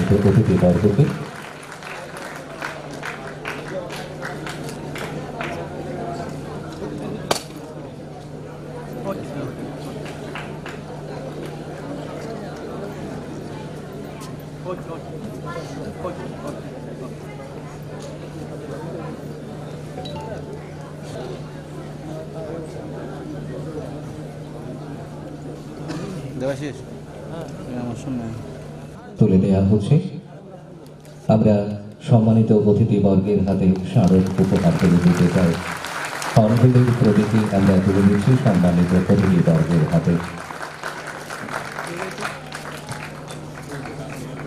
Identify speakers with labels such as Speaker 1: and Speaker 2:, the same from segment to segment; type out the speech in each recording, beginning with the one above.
Speaker 1: সম্মানিত অতিথিবর্গকে তুলে দেওয়া হচ্ছে। আমরা সম্মানিত অতিথিবর্গের হাতে স্মারক উপহার তুলে দিতে চাই। হর্নবিলের প্রতীকী আমরা তুলে দিচ্ছি সম্মানিত অতিথিবর্গের হাতে।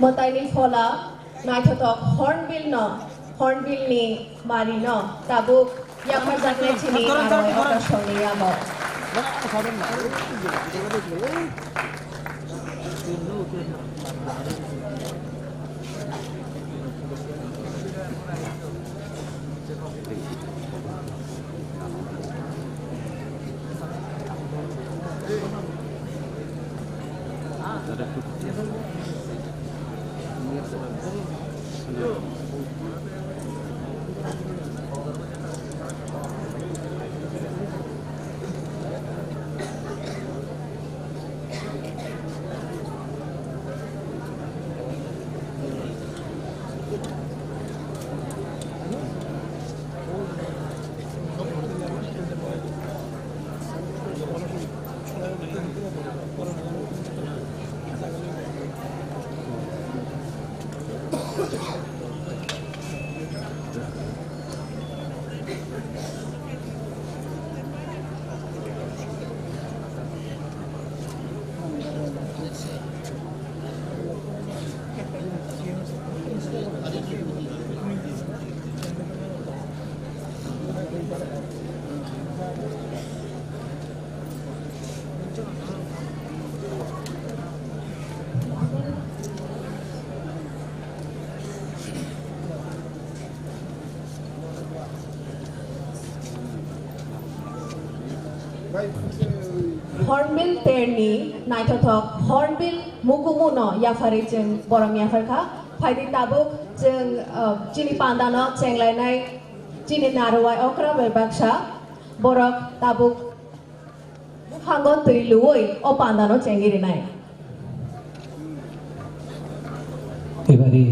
Speaker 2: Montaini Fola, Naitotok, Hornbill ni Marino, Tabuk, Yakozakne Chini, Aroy Okashoni Yamo. Hornbill Terni, Naitotok, Hornbill Mukumuno, Yafarichin, Borom Yafarka, Paidi Tabuk, Chini Pandano, Chenglanai, Chini Naruai Okra, Bebaksha, Borok, Tabuk, Hangon Tui, O Pandano, Chengirinai.
Speaker 1: এবারে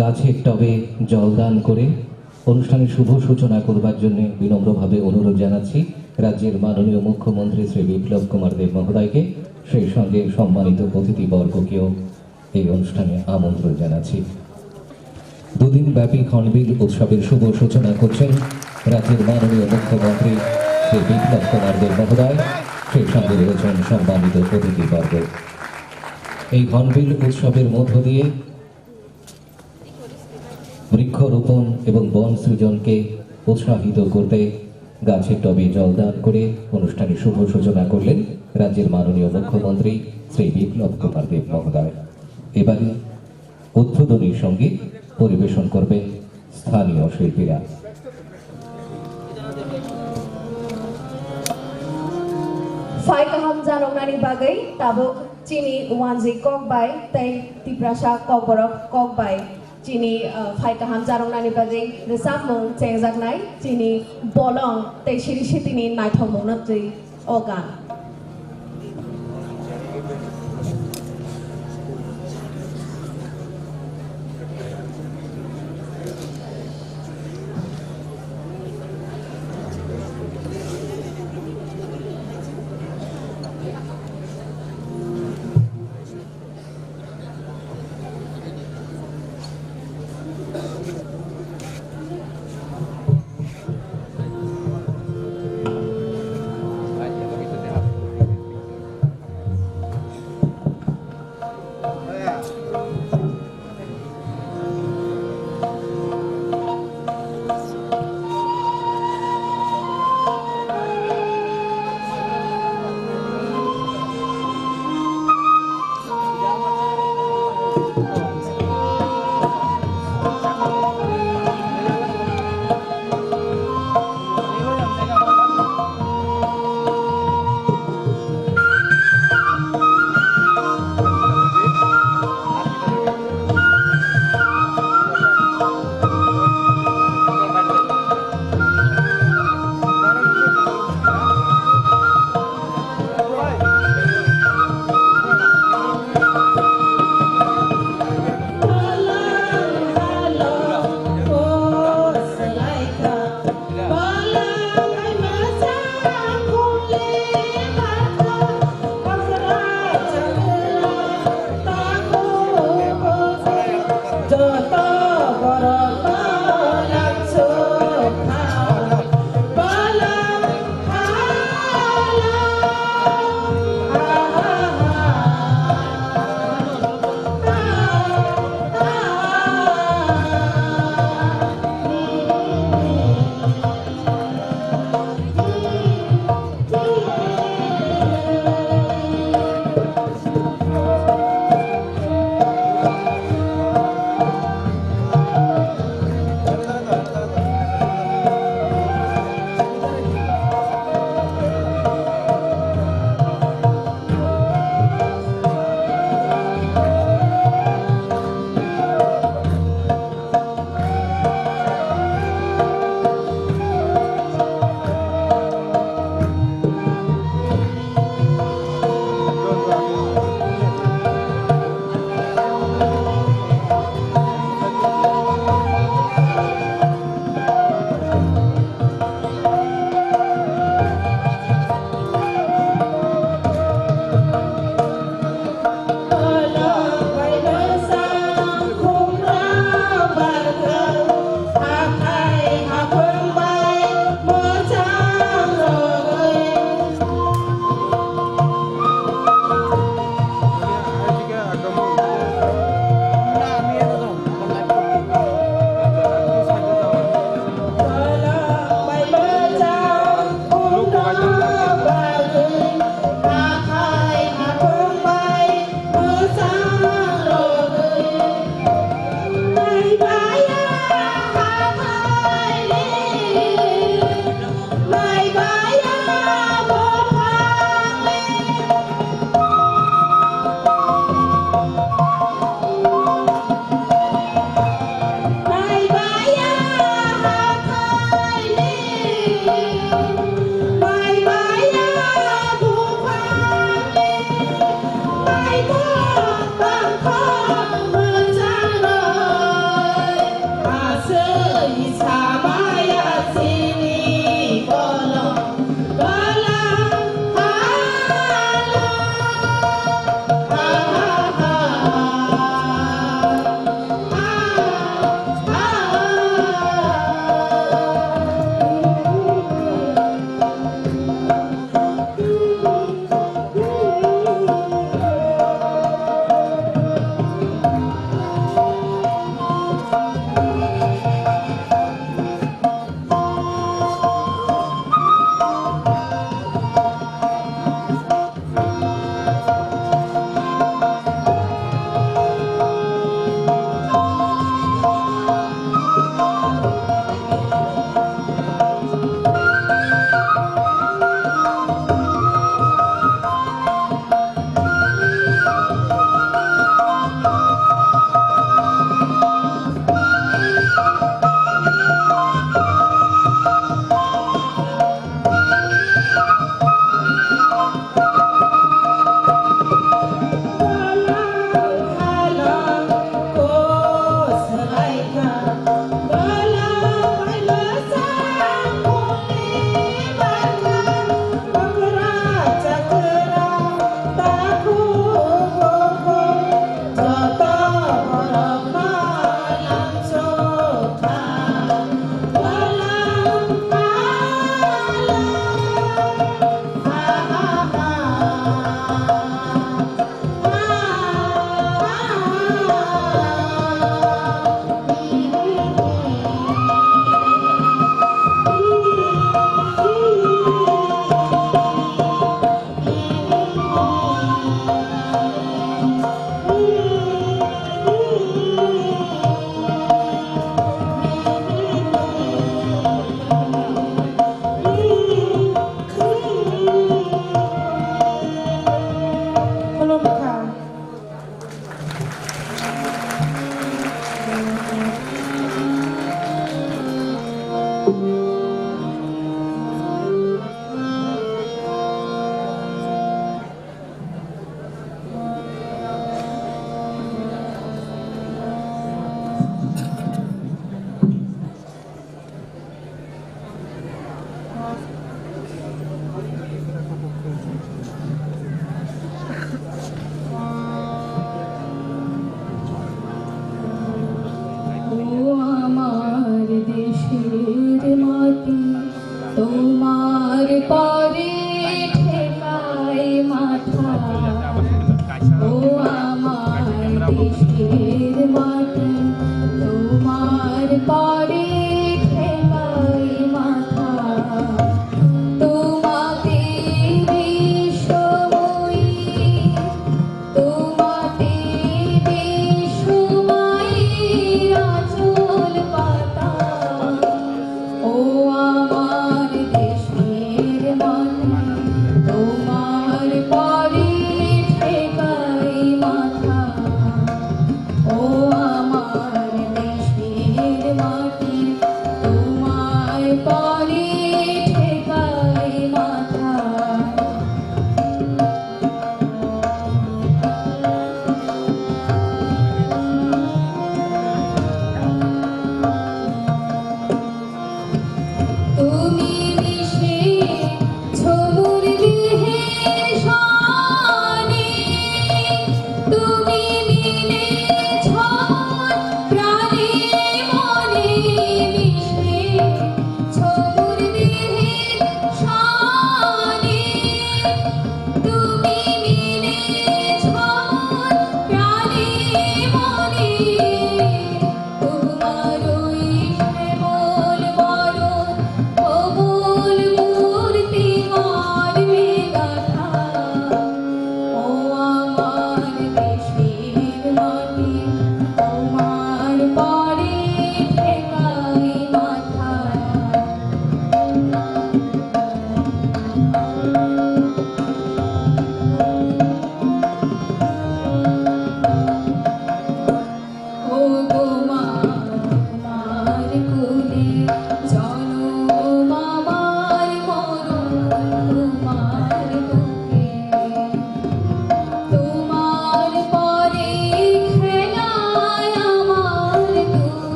Speaker 1: গাছের টবে জলদান করে অনুষ্ঠানের শুভ সূচনা করবার জন্য বিনম্রভাবে অনুরোধ জানাচ্ছি রাজ্যের মাননীয় মুখ্যমন্ত্রী শ্রী বিপ্লব কুমার দেব মহোদয়কে, সেই সঙ্গে সম্মানিত অতিথিবর্গকেও এই অনুষ্ঠানে আমন্ত্রণ জানাচ্ছি। দুদিন ব্যাপী হর্নবিল উৎসবের শুভ সূচনা করছেন রাজ্যের মাননীয় মুখ্যমন্ত্রী শ্রী বিপ্লব কুমার দেব মহোদয়, সেই সঙ্গে রয়েছেন সম্মানিত অতিথিবর্গ। এই হর্নবিল উৎসবের মধ্য দিয়ে বৃক্ষরোপণ এবং বন সৃজনকে উৎসাহিত করতে গাছের টবে জলদান করে অনুষ্ঠানের শুভ সূচনা করলেন রাজ্যের মাননীয় মুখ্যমন্ত্রী শ্রী বিপ্লব কুমার দেব মহোদয়। এবারে উদ্বোধনী সঙ্গীত পরিবেশন করবেন স্থানীয় শিল্পীরা।
Speaker 2: Faikaham Janongnani Bagai, Tabuk, Chini, Uwanzi Kokbai, Tei, Tiprasha, Kokborok, Kokbai. Chini Faikaham Janongnani Bagai, the Samung, Chengzagnai, Chini, Bolong, Tei Shiri Shitini, Naithomonatri, Ogan.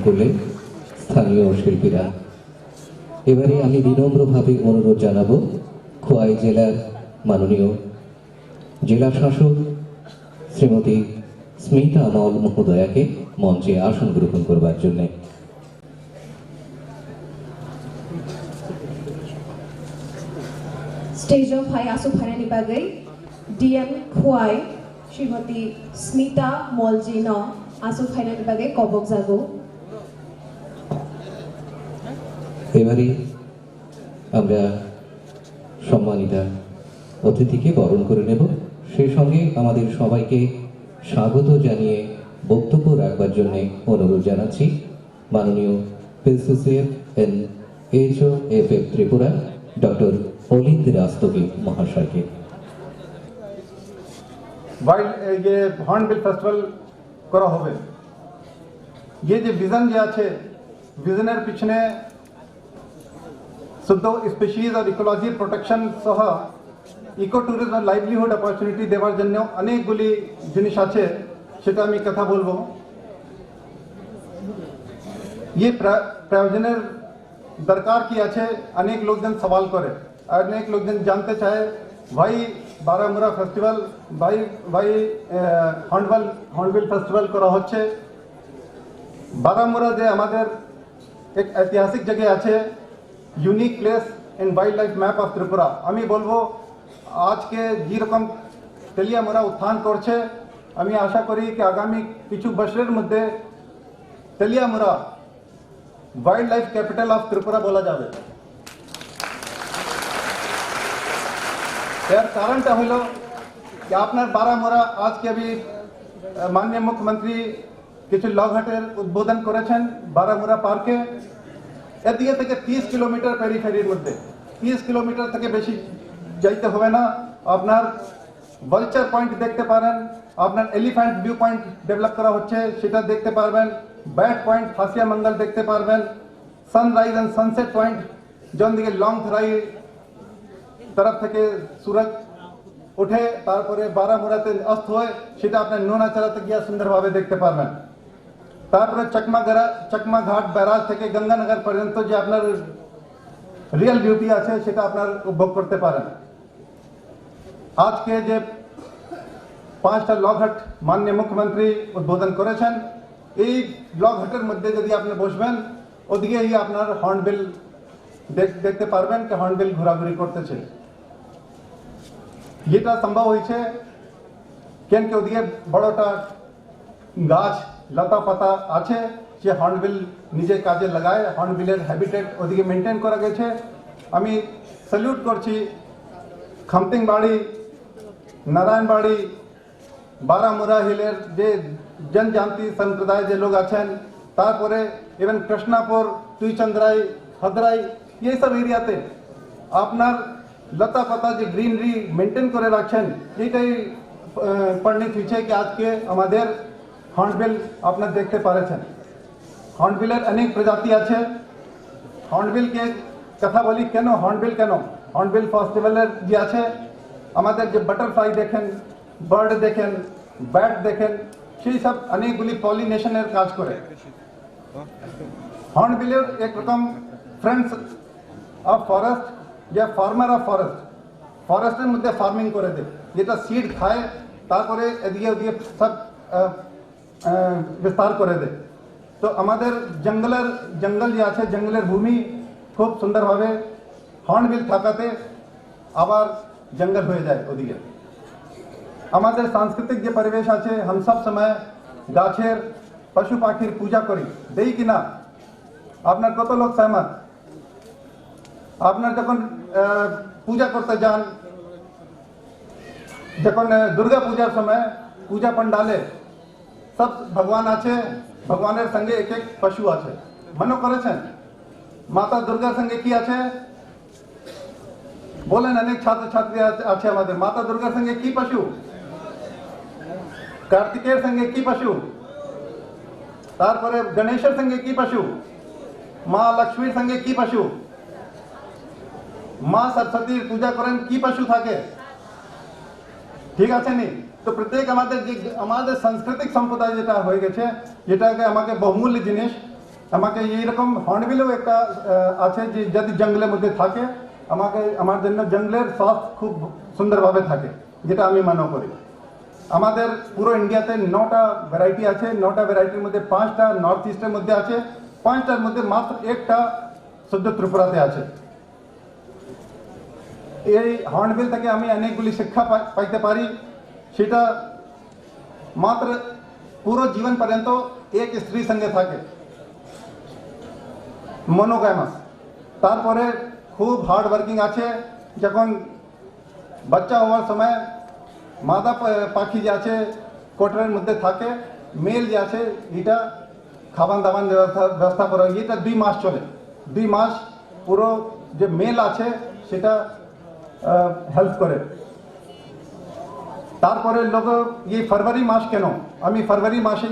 Speaker 1: করলেন স্থানীয় শিল্পীরা। এবারে আমি বিনম্রভাবে অনুরোধ জানাবো খোয়াই জেলার মাননীয় জেলা শাসক শ্রীমতী স্মিতা মল মহোদয়াকে মঞ্চে আসন গ্রহণ করবার জন্যে।
Speaker 2: Stage of High Asu Phanani Bagai, DM Khwai, Srimati Smita Moljino, Asu Phanani Bagai, Kobok Zago.
Speaker 1: এবারে আমরা সম্মানিতা অতিথিকে বরণ করে নেব, সেই সঙ্গে আমাদের সবাইকে স্বাগত জানিয়ে বক্তব্য রাখবার জন্য অনুরোধ জানাচ্ছি মাননীয় PCCF and HOFF Tripura doctor Alind Rastogi মহাশয়কে।
Speaker 3: ये हॉर्नबिल फेस्टिवल करा होवे ये जो विजन जे আছে विजनर पिछने शुद्ध स्पीशीज और इकोलॉजी प्रोटेक्शन सह इको टूरिज्म और लाइवलीहुड अपॉर्चुनिटी देवार जন্য অনেকগুলি জিনিস আছে, সেটা আমি কথা বলবো। ये प्रायोजনের दरकार की আছে, अनेक लोकजन सवाल करे, अनेक लोकजन जानते चाहे भाई बारामुरा फेस्टिवल भाई हॉर्नबिल फेस्टिवल करा হচ্ছে। बारामुरा যে আমাদের এক ঐতিহাসিক জায়গা আছে, unique place in wild life map of Tripura. আমি বলবো আজকে যেরকম তেলিয়ামুরা উত্থান করছে, আমি আশা করি কি আগামী কিছু বছরের মধ্যে Teliamura wild life capital of Tripura বলা যাবে। এর কারণটা হলো कि আপনার বারামুরা আজকে আমি মাননীয় মুখ্যমন্ত্রী কিছু লগঘাটের উদ্বোধন করেছেন বারামুরা পার্কে। এদিকে থেকে 30 কিলোমিটার পেরিফেরির মধ্যে, 30 কিলোমিটার থেকে বেশি যাইতে হবে না। আপনার ভালচার পয়েন্ট দেখতে পারেন, আপনার এলিফ্যান্ট ভিউ পয়েন্ট ডেভেলপ করা হচ্ছে, সেটা দেখতে পারবেন। ব্যাট পয়েন্ট ফাসিয়া মঙ্গল দেখতে পারবেন। সানরাইজ এন্ড সানসেট পয়েন্ট জন দিকে লং থরাই तरफ থেকে सूरज उठे তারপরে বারামুরাতে অস্ত হয়, সেটা আপনি নোনাচারাতে গিয়ে সুন্দরভাবে দেখতে পারবেন। তারপরে চকমা ঘাট ব্যারাজ থেকে গঙ্গানগর পর্যন্ত যে আপনার রিয়েল বিউটি আছে, সেটা আপনার উপভোগ করতে পারেন। আজকে যে 5টা লগঘাট মাননীয় মুখ্যমন্ত্রী উদ্বোধন করেছেন, এই লগঘাটের মধ্যে যদি আপনি বসবেন, ওদিকেই আপনার হর্নবিল দেখতে পারবেন কি হর্নবিল ঘোরাঘুরি করতেছে। এটা সম্ভব হয়েছে কেন কি ওদিকে বড়টা গাছ লতা পাতা আছে, যে হর্নবিল নিজে কাজে লাগায়, হর্নবিলের হ্যাবিটেট ওদিকে মেনটেন করা গেছে। আমি স্যালুট করছি খামতিংবাড়ি, নারায়ণবাড়ি, বারামুরা হিলের যে জনজাতি সম্প্রদায় যে লোক আছেন, তারপরে ইভেন কৃষ্ণাপুর, তুইচন্দ্রাই, হদরাই, এই সব এরিয়াতে আপনার লতা পাতা যে গ্রিনারি মেনটেন করে রাখছেন, এইটাই পরিণত হয়েছে কি আজকে আমাদের হর্নবিল আপনার দেখতে পারেছেন। হর্নবিলের অনেক প্রজাতি আছে। হর্নবিলকে কথা বলি কেন, হর্নবিল কেন, হর্নবিল ফেস্টিভ্যালের যে আছে, আমাদের যে বাটারফ্লাই দেখেন, বার্ড দেখেন, ব্যাট দেখেন, সেই সব অনেকগুলি পলিনেশনের কাজ করে। হর্নবিলের একরকম ফ্রেন্ডস অফ ফরেস্ট, যে ফার্মার অফ ফরেস্ট, ফরেস্টের মধ্যে ফার্মিং করে দেয়, যেটা সিড খায়, তারপরে এদিকে ওদিকে সব বিস্তার করে দেয়। তো আমাদের জঙ্গল যে আছে, জঙ্গলের ভূমি খুব সুন্দরভাবে হর্নবিল থাকাতে আবার জঙ্গল হয়ে যায় ওদিকে। আমাদের সাংস্কৃতিক যে পরিবেশ আছে, हम सब समय গাছের পশু পাখির পূজা করি, দেই কিনা? আপনার কত লোক সহমত? আপনার যখন পূজা করতে যান, যখন দুর্গা পূজার সময় পূজা पंडाले সব ভগবান আছে, ভগবানের সঙ্গে এক এক পশু আছে, মনে করেছেন? মাতা দুর্গার সঙ্গে কি আছে বলেন? অনেক ছাত্র ছাত্রী আছে আমাদের, মাতা দুর্গার সঙ্গে কি পশু? কার্তিকের সঙ্গে কি পশু? তারপরে গণেশের সঙ্গে কি পশু? মা লক্ষ্মীর সঙ্গে কি পশু? মা সরস্বতীর পূজা করেন, কি পশু থাকে? ঠিক আছে নি? তো প্রত্যেক আমাদের যে আমাদের সাংস্কৃতিক সম্পদায় যেটা হয়ে গেছে, যেটাকে আমাকে বহুমূল্য জিনিস, আমাকে এইরকম হর্নবিলও একটা আছে যে যদি জঙ্গলের মধ্যে থাকে আমার জন্য জঙ্গলের স্বাস্থ্য খুব সুন্দরভাবে থাকে, যেটা আমি মনে করি। আমাদের পুরো ইন্ডিয়াতে 9টা ভ্যারাইটি আছে, 9টা ভ্যারাইটির মধ্যে 5টা নর্থ ইস্টের মধ্যে আছে, 5টার মধ্যে মাত্র একটা শুদ্ধ ত্রিপুরাতে আছে। এই হর্নবিল থেকে আমি অনেকগুলি শিক্ষা পাইতে পারি। সেটা মাত্র পুরো জীবন পর্যন্ত এক স্ত্রী সঙ্গে থাকে, মনোগ্যামাস। তারপরে খুব হার্ড ওয়ার্কিং আছে। যখন বাচ্চা হওয়ার সময় মাদা পাখি যে আছে কোটরের মধ্যে থাকে, মেল যে আছে এটা খাবার দাবার ব্যবস্থা করা, এটা 2 মাস চলে। 2 মাস পুরো যে মেল আছে সেটা হেল্প করে। তারপরে লোক ফেব্রুয়ারি মাস কেন আমি ফেব্রুয়ারি মাসে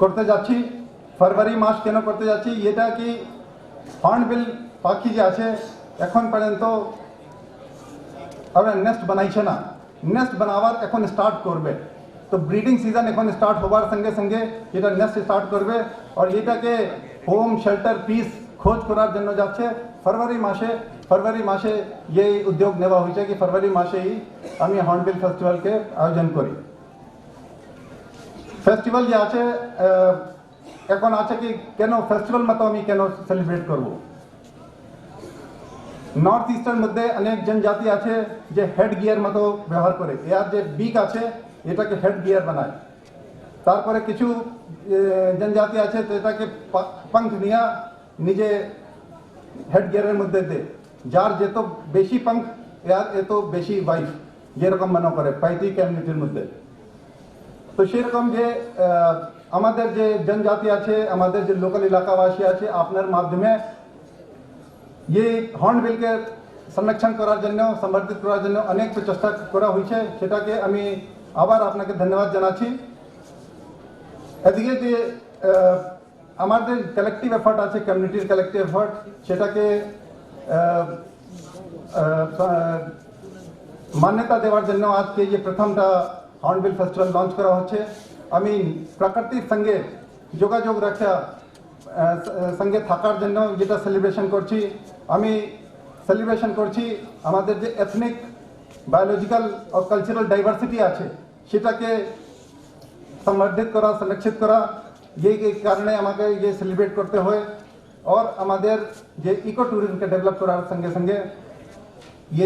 Speaker 3: করতে যাচ্ছি, ফেব্রুয়ারি মাস কেন করতে যাচ্ছি, এটা কি হর্নবিল পাখি যে আছে এখন পর্যন্ত আমরা নেস্ট বানাইছে না, নেস্ট বানাবার এখন স্টার্ট করবে। তো ব্রিডিং সিজন এখন স্টার্ট হবার সঙ্গে সঙ্গে এটা নেস্ট স্টার্ট করবে। আর এটাকে হোম শেল্টার পিস খোঁজ করার জন্য যাচ্ছে ফেব্রুয়ারি মাসে এই উদ্যোগ নেওয়া হয়েছে কি ফেব্রুয়ারি মাসেই আমি হর্নবিল ফেস্টিভ্যালকে আয়োজন করি। ফেস্টিভ্যাল যে আছে এখন আছে কি কেন ফেস্টিভ্যাল মতো আমি কেন সেলিব্রেট করব। নর্থ ইস্টের মধ্যে অনেক জনজাতি আছে যে হেড গিয়ার মতো ব্যবহার করে, এর যে বিক আছে এটাকে হেড গিয়ার বানায়। তারপরে কিছু জনজাতি আছে যেটাকে পঙ্খ নিয়ে নিজে হেড গিয়ারের মধ্যে দে, যার যেত বেশি পঙ্খ এর এত বেশি ওয়াইফ, যেরকম মনে করে পাইতি কমিউনিটির মধ্যে। তো সেরকম যে আমাদের যে জনজাতি আছে, আমাদের যে লোকাল এলাকাবাসী আছে, আপনার মাধ্যমে এই হর্নবিলকে সংরক্ষণ করার জন্য, সংবর্ধিত করার জন্য অনেক প্রচেষ্টা করা হয়েছে, সেটাকে আমি আবার আপনাকে ধন্যবাদ জানাচ্ছি। এদিকে যে আমাদের কালেকটিভ এফার্ট আছে, কমিউনিটির কালেকটিভ এফার্ট, সেটাকে মান্যতা দেওয়ার জন্য আজকে যে প্রথমটা হর্নবিল ফেস্টিভ্যাল লঞ্চ করা হচ্ছে। আমি প্রকৃতির সঙ্গে যোগাযোগ রাখা সঙ্গে থাকার জন্য যেটা সেলিব্রেশন করছি, আমি সেলিব্রেশন করছি আমাদের যে এথনিক, বায়োলজিক্যাল और কালচারাল ডাইভার্সিটি আছে সেটাকে সংবর্ধিত করা, সংরক্ষিত করা, এই কারণে আমাকে ये সেলিব্রেট করতে হয়। और আমাদের যে ইকো ট্যুরিজমকে ডেভেলপ করার সঙ্গে সঙ্গে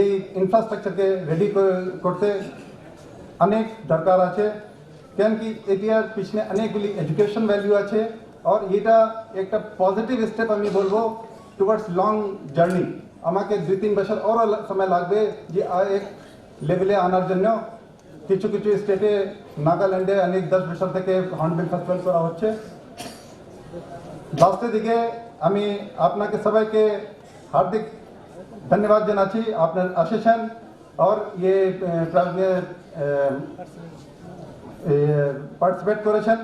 Speaker 3: এই ইনফ্রাস্ট্রাকচারকে রেডি করতে অনেক দরকার আছে, কেন কি এটার পিছনে অনেকগুলি এডুকেশন ভ্যালু আছে। আর এটা একটা পজিটিভ স্টেপ আমি বলবো টুয়ার্ডস লং জার্নি। আমাকে 2-3 বছর আরও সময় লাগবে যে এক লেভেলে আনার জন্য। কিছু কিছু স্টেটে, নাগাল্যান্ডে অনেক 10 বছর থেকে হর্নবিল ফেস্টিভ্যাল করা হচ্ছে। লাস্টের দিকে আমি আপনাকে সবাইকে হার্দিক ধন্যবাদ জানাচ্ছি, আপনার আসেছেন और ये পার্টিসিপেট করেছেন।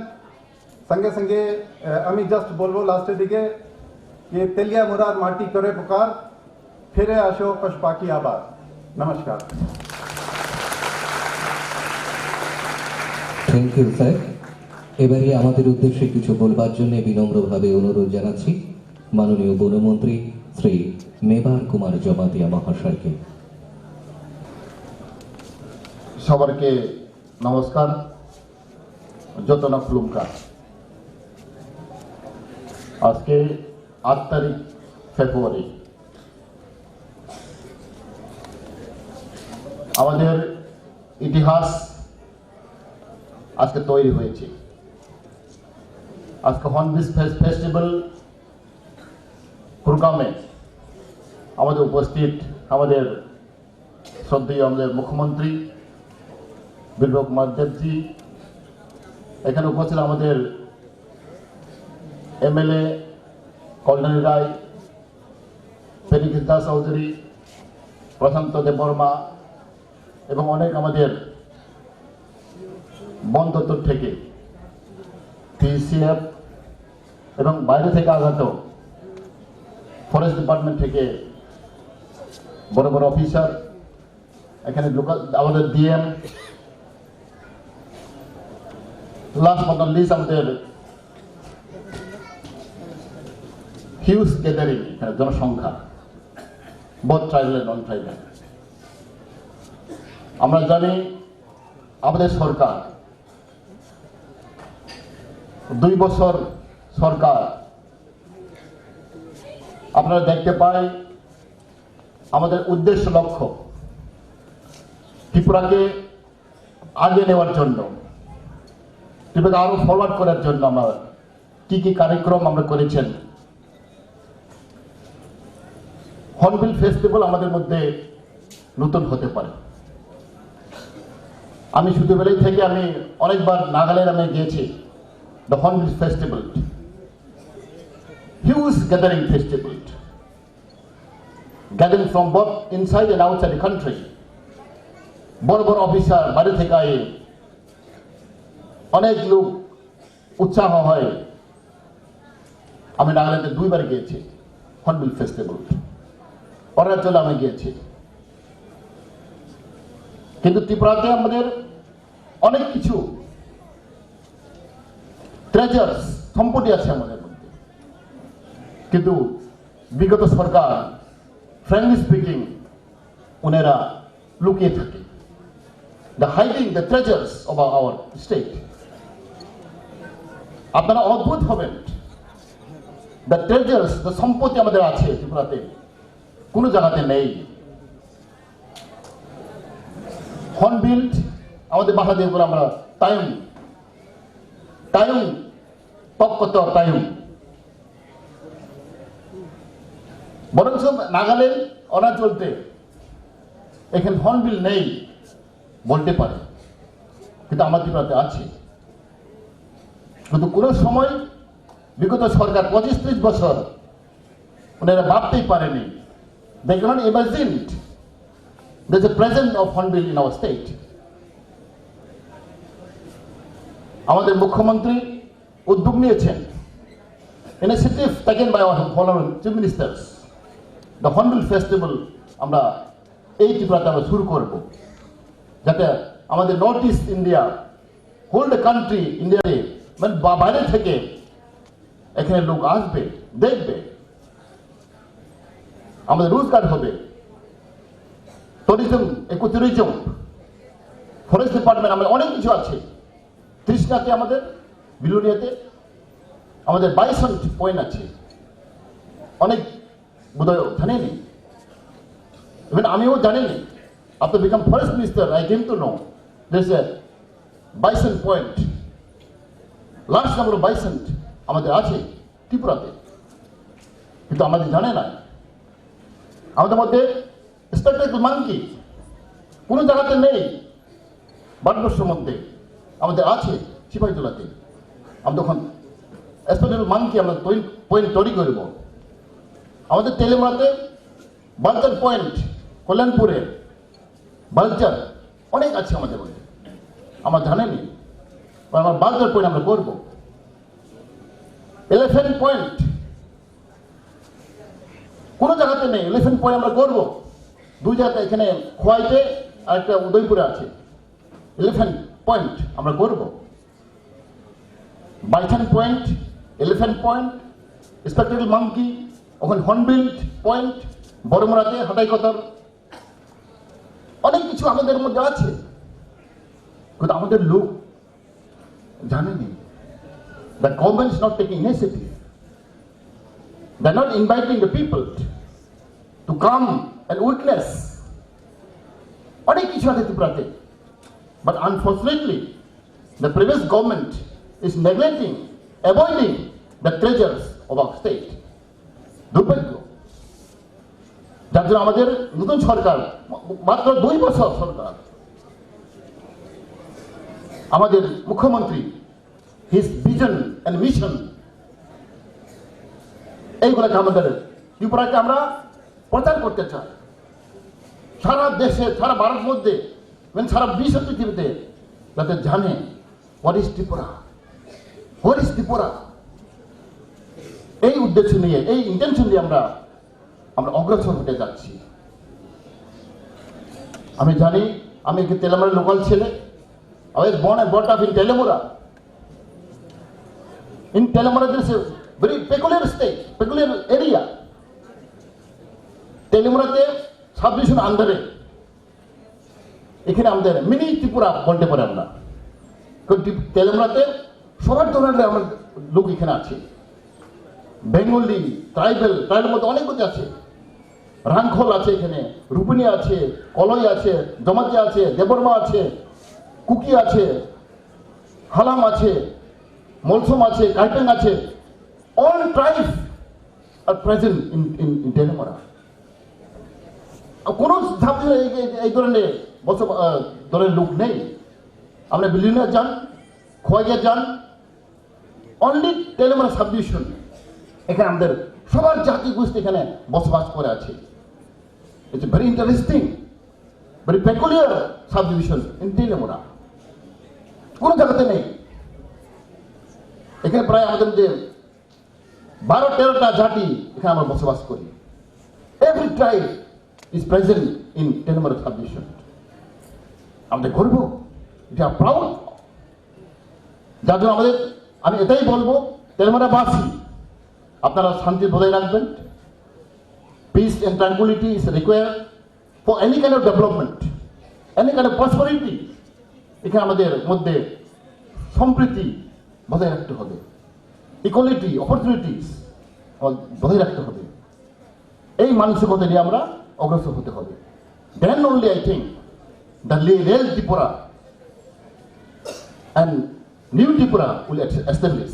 Speaker 3: সঙ্গে সঙ্গে আমি জাস্ট বলবো লাস্টের দিকে যে তেলিয়া মুরার মাটি করে পুকার, ফিরে আসো পশ পাখি আবার। নমস্কার।
Speaker 1: Thank you sir. এবারে আমাদের উদ্দেশ্যে কিছু বলবার জন্য বিনম্রভাবে অনুরোধ জানাচ্ছি মাননীয় বনমন্ত্রী শ্রী মেবার কুমার জমাতিয়া মহাশয়কে।
Speaker 4: সবাইকে নমস্কার, যতনা খুলুমকার। আজকে 8 তারিখ ফেব্রুয়ারি, আমাদের ইতিহাস আজকে তৈরি হয়েছে। আজকে হর্নবিল ফেস্টিভ্যাল প্রোগ্রামে আমাদের উপস্থিত আমাদের শ্রদ্ধেয় আমাদের মুখ্যমন্ত্রী বিপ্লব কুমার দেবজি, এখানে উপস্থিত আমাদের এমএলএ কল্যাণী রায়, ফেলিক্স দাস চৌধুরী, প্রশান্ত দেববর্মা এবং অনেক আমাদের বন দপ্তর থেকে, পিসিএফ এবং বাইরে থেকে আগত ফরেস্ট ডিপার্টমেন্ট থেকে বড় বড় অফিসার, এখানে লোকাল আমাদের DM, last but not least আমাদের হিউজ গ্যাদারিং, এখানে জনসংখ্যা, both tribal and non tribal. আমরা জানি আমাদের সরকার 2 বছর সরকার, আপনারা দেখতে পাই আমাদের উদ্দেশ্য লক্ষ্য ত্রিপুরাকে আগে নেওয়ার জন্য, ত্রিপুরাকে আরো ফরওয়ার্ড করার জন্য আমরা কি কি কার্যক্রম আমরা করেছেন। হর্নবিল ফেস্টিভ্যাল আমাদের মধ্যে নতুন হতে পারে। আমি ছোটবেলায় থেকে আমি অনেকবার নাগাল্যান্ড আমি গিয়েছি। The Hornbill festival, huge gathering festival, gathering from both inside and outside the country. বড় বড় অফিসার বাইরে থেকে আয়ে, অনেক লোক উৎসাহ হয়। আমি নাগাল্যান্ডে 2 বার গিয়েছি হর্নবিল ফেস্টিভ্যাল, অরুণাচলে আমি গিয়েছি। কিন্তু ত্রিপুরাতে আমাদের অনেক কিছু ট্রেজার্স, সম্পত্তি আছে আমাদের মধ্যে, কিন্তু বিগত সরকার ফ্রেন্ডলি স্পিকিং ওনারা লুকিয়ে থাকে। The hiding the treasures of our state. আপনারা অদ্ভুত হবেন, দ্য ট্রেজার্স, দ্য সম্পত্তি আমাদের আছে ত্রিপুরাতে কোনো জায়গাতে নেই। হর্নবিল আমাদের ভাষা দিয়ে বলে আমরা টাইম টাইম তৎকত টাইম, বরঞ্চ নাগাল্যান্ড অরুণাচলতে এখানে হর্নবিল নেই বলতে পারে, কিন্তু আমার ত্রিপুরাতে আছে। কিন্তু কোনো সময় বিগত সরকার 25-30 বছর ওনারা ভাবতেই পারেনি। They cannot imagine there's a presence of hornbill in our state. আমাদের মুখ্যমন্ত্রী উদ্যোগ নিয়েছেন, initiative taken by our follower chief ministers. The Hornbill festival আমরা এই ত্রিপুরাতে আমরা শুরু করব, যাতে আমাদের north east India, whole the country ইন্ডিয়াতে, মানে বাইরে থেকে এখানে লোক আসবে, দেখবে, আমাদের রোজগার হবে। ট্যুরিজম, ইকোট্যুরিজম, ফরেস্ট ডিপার্টমেন্ট, আমাদের অনেক কিছু আছে। তৃষ্ণাতে আমাদের বিলুনিয়াতে আমাদের 22 পয়েন্ট আছে, অনেক বোধহয় জানেনি, ইভেন আমিও জানিনি। After become forest minister I came to know there is a 22 point, large number of 22 আমাদের আছে ত্রিপুরাতে, কিন্তু আমাদের জানে না। আমাদের মধ্যে স্পেকট্যাকল মাঙ্কি কোনো জায়গাতে নেই, ভারতবর্ষের মধ্যে আমাদের আছে সিপাহীজলাতে। আমরা তখন স্পেকট্যাকল মাঙ্কি আমরা পয়েন্ট তৈরি করব। আমাদের তেলেমাতে বালচার পয়েন্ট, কল্যাণপুরে বালচার অনেক আছে আমাদের মধ্যে, আমরা জানেনি। আমার বালচার পয়েন্ট আমরা করব। এলিফ্যান্ট পয়েন্ট কোনো জায়গাতে নেই, এলিফ্যান্ট পয়েন্ট আমরা করব। 2 জায়গাতে, এখানে খোয়াইতে আর একটা উদয়পুরে আছে, এলিফ্যান্ট পয়েন্ট আমরা করব। 22 পয়েন্ট, এলিফ্যান্ট পয়েন্ট, স্পেকট্যাকল মাঙ্কি, ওখানে হর্নবিল পয়েন্ট, বড়মরাতে হাটাইকতার, অনেক কিছু আমাদের মধ্যে আছে, কিন্তু আমাদের লোক জানেনি। The government is not taking initiative. They are not inviting the people to come and witness. অনেক কিছু আছে ত্রিপুরাতে, but unfortunately the previous government is neglecting, avoiding the treasures of our state. দুর্ভাগ্য। যার জন্য আমাদের নতুন সরকার, মাত্র 2 বছর সরকার, আমাদের মুখ্যমন্ত্রী হিজ ভিশন এন্ড মিশন এইগুলোকে আমাদের ত্রিপুরাকে আমরা প্রচার করতে চাই সারা দেশে, সারা ভারত মধ্যে, সারা বিশ্ব পৃথিবীতে, যাতে জানে what is Tripura, what is Tripura. এই উদ্দেশ্য নিয়ে, এই ইন্টেনশন নিয়ে আমরা অগ্রসর হতে যাচ্ছি। আমি জানি, আমি একটি তেলেমুরা লোকাল ছেলে। I was born and brought up in Telemura. In Telemura, there is a very peculiar state, peculiar area. তেলিয়ামুড়াতে সাবডিভিশন আন্ডারে এখানে আমাদের মিনি ত্রিপুরা বলতে পারে আমরা। তেলিয়ামুড়াতে সবার ধরনের আমার লোক এখানে আছে, বেঙ্গলি, ট্রাইবেল মধ্যে অনেক কিছু আছে। রাংখল আছে, এখানে রূপিণী আছে, কলই আছে, জমাতি আছে, দেববর্মা আছে, কুকি আছে, হালাম আছে, মলসম আছে, কাইপেং আছে। All tribes are present in Teliamura. কোনো এই ধরনের দলের লোক নেই। আমরা বিলিনিয়া যান, খোয়াইয়া যান, অনলি তেলিয়ামুড়া সাবডিভিশন, এখানে আমাদের সবার জাতি গোষ্ঠী এখানে বসবাস করে আছে। It's very interesting, very peculiar subdivision in Teliamura, কোনো জায়গাতে নেই। এখানে প্রায় আমাদের যে 12-13টা জাতি এখানে আমরা বসবাস করি। Every tribe is present in Teliamura subdivision. আমাদের গর্ব, এটা প্রাউড। যার জন্য আমি এটাই বলবো, তেলিয়ামুড়াবাসী আপনারা শান্তি বজায় রাখবেন। Peace and tranquillity is required for any kind of development, any kind of prosperity. এখানে আমাদের মধ্যে সম্প্রীতি বজায় রাখতে হবে, ইকুয়ালিটি, অপরচুনিটিস বজায় রাখতে হবে। এই মানসিকতা নিয়ে আমরা অগ্রসর হতে হবে। Then only I think the real Tripura and new Tripura will establish.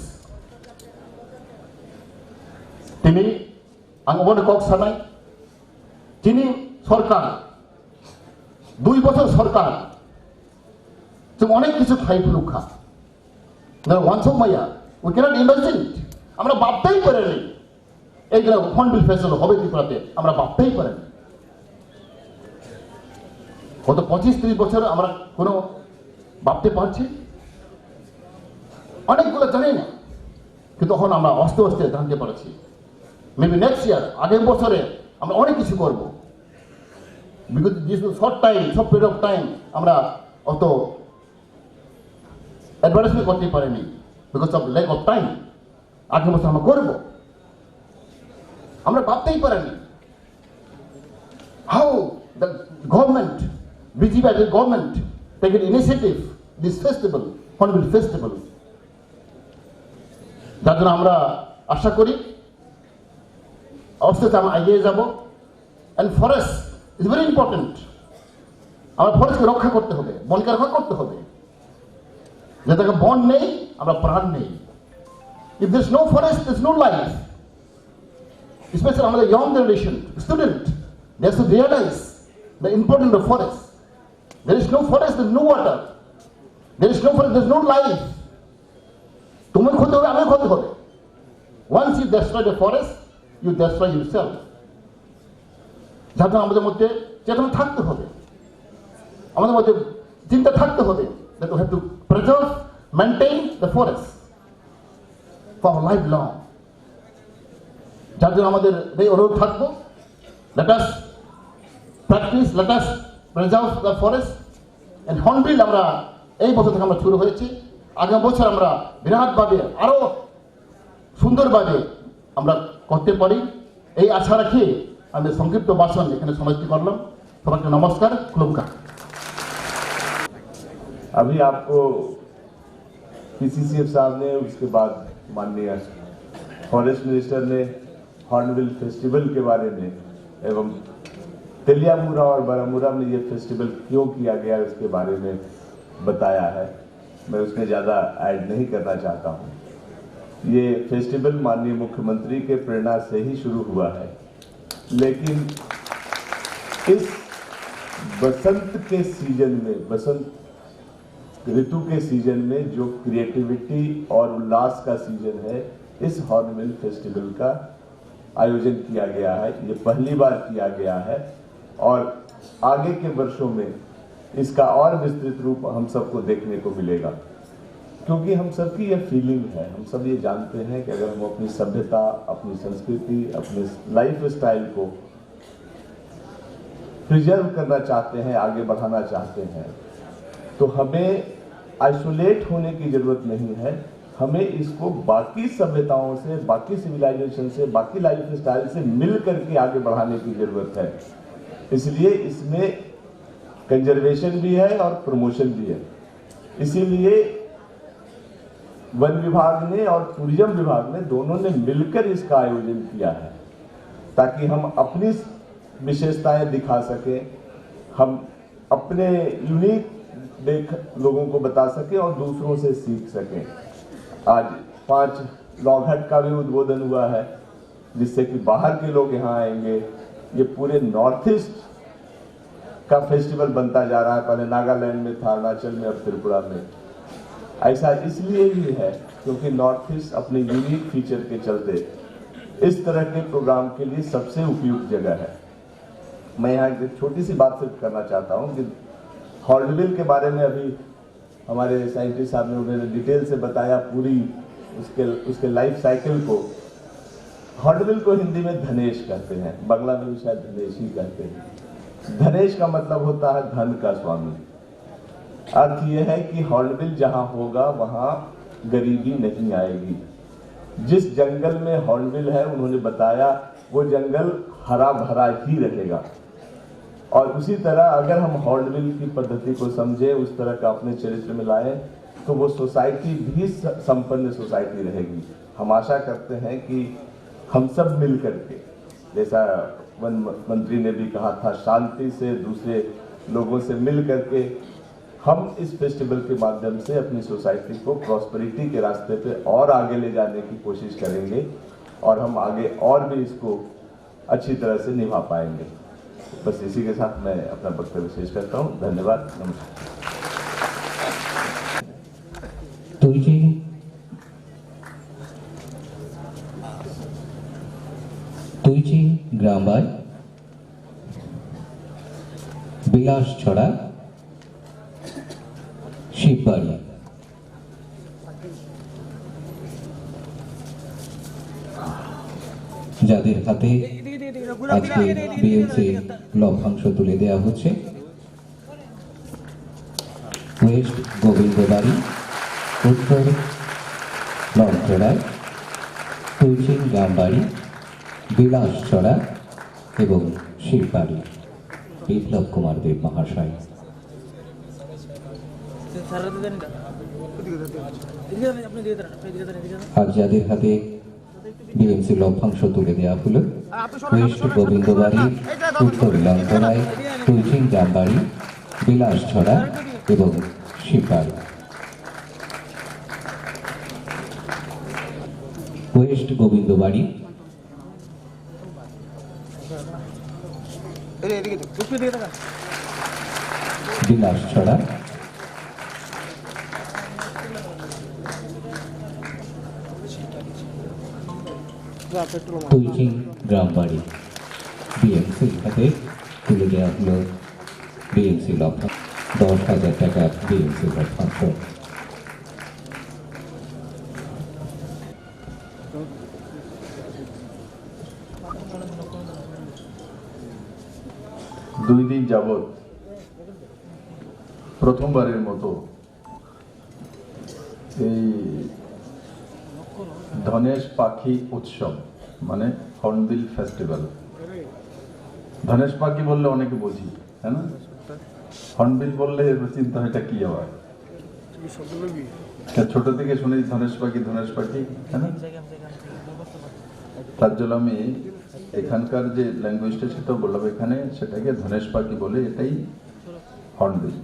Speaker 4: তিনি আঙ্গবনে কক সানাই, যিনি সরকার 2 বছর সরকার তুমি অনেক কিছু খাই ফুলুখা ওয়ান্স অফ মাইয়া উই ক্যানট ইমাজিন। আমরা ভাবতেই পারিনি এইগুলো হর্নবিল ফেস্টিভ্যাল হবে ত্রিপুরাতে, আমরা ভাবতেই পারিনি। গত 25-30 বছর আমরা কোনো ভাবতে পারছি অনেকগুলো জানি না, কিন্তু তখন আমরা আস্তে আস্তে জানতে পারছি। মেবি নেক্সট ইয়ার, আগের বছরে আমরা অনেক কিছু করব। Because this short period of time আমরা অত অ্যাডভার্টাইজমেন্ট করতে পারিনি, because of lack of time. আগের বছর আমরা করব, আমরা ভাবতেই পারিনি how the government, BJP as a government take an initiative this festival, Hornbill Festival। যার জন্য আমরা আশা করি অবশ্যই আমরা এগিয়ে যাব। And forest is very important. আমরা ফরেস্টকে রক্ষা করতে হবে, বনকে রক্ষা করতে হবে। যে জায়গায় বন নেই, আমরা প্রাণ নেই। If there is no forest, there is no life. Specially আমাদের young generation student, they have to realize the importance of forest. There is no forest, there is no water. There is no forest, there is no life. তুমি ক্ষতি হবে, আমি ক্ষতি হবে। Once you destroy the forest, you destroy yourself. যার জন্য আমাদের মধ্যে চেতনা থাকতে হবে, আমাদের মধ্যে চিন্তা থাকতে হবে that we have to preserve, maintain the forest for our life long. যার জন্য আমাদের এই অনুরোধ থাকবো, let us practice, let us preserve the forest and Hornbill আমরা এই বছর থেকে আমরা শুরু হয়েছি। আগামী বছর আমরা বিরাটভাবে আরো সুন্দরভাবে আমরা করতে পারি এই আশা রাখি আমি সংক্ষিপ্ত ভাষণ এখানে সমাপ্তি করলাম। সবাইকে নমস্কার, খুলুমকা।
Speaker 5: अभी आपको पीसीसीएफ साहब ने, उसके बाद माननीय फॉरेस्ट मिनिस्टर ने हॉर्नबिल फेस्टिवल के बारे में एवं तेलियामुड़ा और बारामूला में ये फेस्टिवल क्यों किया गया उसके बारे में बताया है। मैं उसमें ज़्यादा ऐड नहीं करना चाहता हूँ। ये फेस्टिवल माननीय मुख्यमंत्री के प्रेरणा से ही शुरू हुआ है, लेकिन इस बसंत के सीजन में, बसंत ऋतु के सीजन में जो क्रिएटिविटी और उल्लास का सीजन है, इस हॉर्नबिल फेस्टिवल का आयोजन किया गया है। ये पहली बार किया गया है और आगे के वर्षों में इसका और विस्तृत रूप हम सबको देखने को मिलेगा, क्योंकि हम सबकी ये फीलिंग है, हम सब ये जानते हैं कि अगर हम अपनी सभ्यता, अपनी संस्कृति, अपने लाइफ स्टाइल को प्रिजर्व करना चाहते हैं, आगे बढ़ाना चाहते हैं, तो हमें आइसोलेट होने की जरूरत नहीं है। हमें इसको बाकी सभ्यताओं से, बाकी सिविलाइजेशन से, बाकी लाइफ स्टाइल से मिल करके आगे बढ़ाने की जरूरत है। इसलिए इसमें कंजर्वेशन भी है और प्रमोशन भी है। इसीलिए वन विभाग ने और टूरिज्म विभाग ने दोनों ने मिलकर इसका आयोजन किया है, ताकि हम अपनी विशेषताएं दिखा सकें, हम अपने यूनिक लोगों को बता सकें और दूसरों से सीख सकें। आज 5 लॉघट का भी उद्बोधन हुआ है, जिससे कि बाहर के लोग यहाँ आएंगे। ये पूरे नॉर्थ ईस्ट का फेस्टिवल बनता जा रहा है। पहले नागालैंड में था, अरुणाचल में, अब त्रिपुरा में। ऐसा इसलिए भी है क्योंकि नॉर्थ ईस्ट अपने यूनिक फीचर के चलते इस तरह के प्रोग्राम के लिए सबसे उपयुक्त जगह है। मैं यहाँ एक छोटी सी बात सिर्फ करना चाहता हूँ कि हॉर्नबिल के बारे में अभी हमारे साइंटिस्ट साहब ने उन्होंने डिटेल से बताया पूरी उसके लाइफ साइकिल को। हॉर्नबिल को हिंदी में धनेश कहते हैं, बांग्ला में भी शायद धनेश ही कहते हैं। धनेश का मतलब होता है धन का स्वामी। अर्थ यह है कि हॉर्नबिल जहां होगा वहां गरीबी नहीं आएगी। जिस जंगल में हॉर्नबिल है, उन्होंने बताया वो जंगल हरा भरा ही रहेगा। और उसी तरह अगर हम हॉर्नबिल की पद्धति को समझे, उस तरह का अपने चरित्र में लाएं, तो वो सोसाइटी भी संपन्न सोसाइटी रहेगी। हम आशा करते हैं कि हम सब मिल करके, जैसा वन मंत्री ने भी कहा था, शांति से दूसरे लोगों से मिल करके हम इस फेस्टिवल के माध्यम से अपनी सोसाइटी को प्रॉस्पेरिटी के रास्ते पे और आगे ले जाने की कोशिश करेंगे और हम आगे और भी इसको अच्छी तरह से निभा पाएंगे। बस इसी के साथ मैं अपना वक्तव्य शेष करता हूँ। धन्यवाद, नमस्कार।
Speaker 1: তুইচি গ্রামবাই বিলাস ছড়া শিববাড়ি যাদের হাতে আজকে বিএলসি লভ্যাংশ তুলে দেওয়া হচ্ছে। ওয়েস্ট গোবিন্দবাড়ি, উত্তর লংছড়ায় তুইচিং গ্রামবাড়ি, বিলাসছড়া এবং শিববাড়ি বিপ্লব কুমার দেব মহাশয়। আর যাদের হাতে বিএমসি লভ্যাংশ তুলে দেওয়া হলো, ওয়েস্ট গোবিন্দবাড়ি, উত্তর লংছড়ায় তুইচিং গ্রামবাড়ি, বিলাসছড়া এবং শিববাড়ি। ওয়েস্ট গোবিন্দবাড়ি, বিলাসছড়া, তুইচিং গ্রামবাড়ি বিএমসির হাতে তুলে দেওয়া হলো বিএমসি লভ্যাংশ, 10,000 টাকা বিএমসি লভ্যাংশ।
Speaker 6: দুই দিন যাবৎ প্রথমবারের মতো এই ধনেশ পাখি উৎসব মানে হর্নবিল ফেস্টিভ্যাল। ধনেশ পাখি বললে অনেকে বুঝি, তাই না? হর্নবিল বললে চিন্তা হয় এটা কি আবার, ছোট থেকে শুনি ধনেশ পাখি ধনেশ পাখি, তাই না? তার জন্য আমি এখানকার যে ল্যাঙ্গুয়েজটা সেটাও বললাম, এখানে সেটাকে ধনেশ পাখি বলে, এটাই হর্নবিল।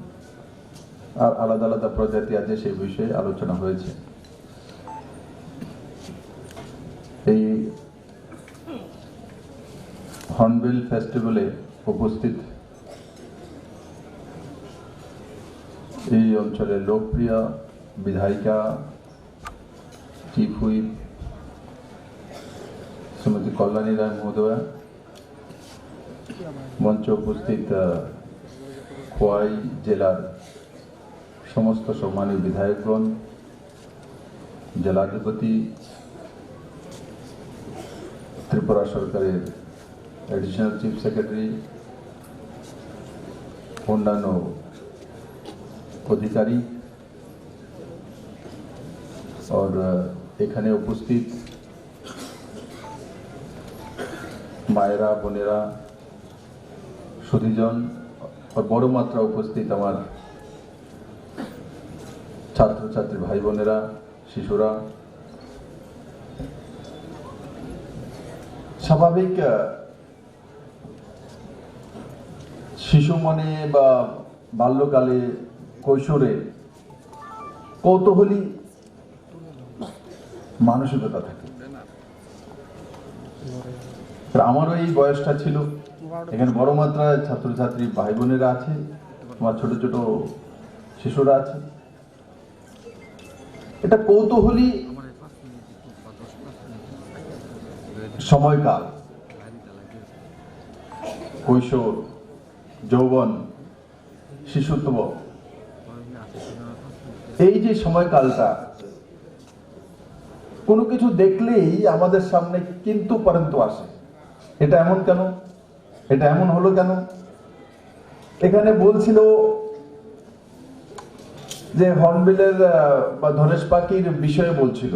Speaker 6: আর আলাদা আলাদা প্রজাতি আছে, সেই বিষয়ে আলোচনা হয়েছে। এই হর্নবিল ফেস্টিভ্যালে উপস্থিত এই অঞ্চলের লোকপ্রিয় বিধায়িকা, চিফ হুইপ শ্রীমতী কল্যাণী রায় মহোদয়া, মঞ্চে উপস্থিত খোয়াই জেলার সমস্ত সম্মানীয় বিধায়কগণ, জেলাধিপতি, ত্রিপুরা সরকারের এডিশনাল চিফ সেক্রেটারি, অন্যান্য অধিকারী, और এখানে উপস্থিত মায়েরা বোনেরা সুধীজন और বড় মাত্রা উপস্থিত আমার ছাত্রছাত্রী ভাই বোনেরা শিশুরা স্বাভাবিক শিশু মনে বা বাল্যকালে কৈশোরে কৌতূহলী মানসিকতা থাকে আমারও এই বয়সটা ছিল এখানে বড় মাত্রায় ছাত্রছাত্রী ভাই বোনেরা আছে আমার ছোট ছোট শিশুরা আছে এটা কৌতূহলী সময়কাল কৈশোর যৌবন শিশুত্ব এই যে সময়কালটা কোনো কিছু দেখলেই আমাদের সামনে কিন্তু পরন্তু আসে এটা এমন কেন এটা এমন হলো কেন এখানে বলছিল যে হর্নবিলের বা ধনেশ পাখির বিষয়ে বলছিল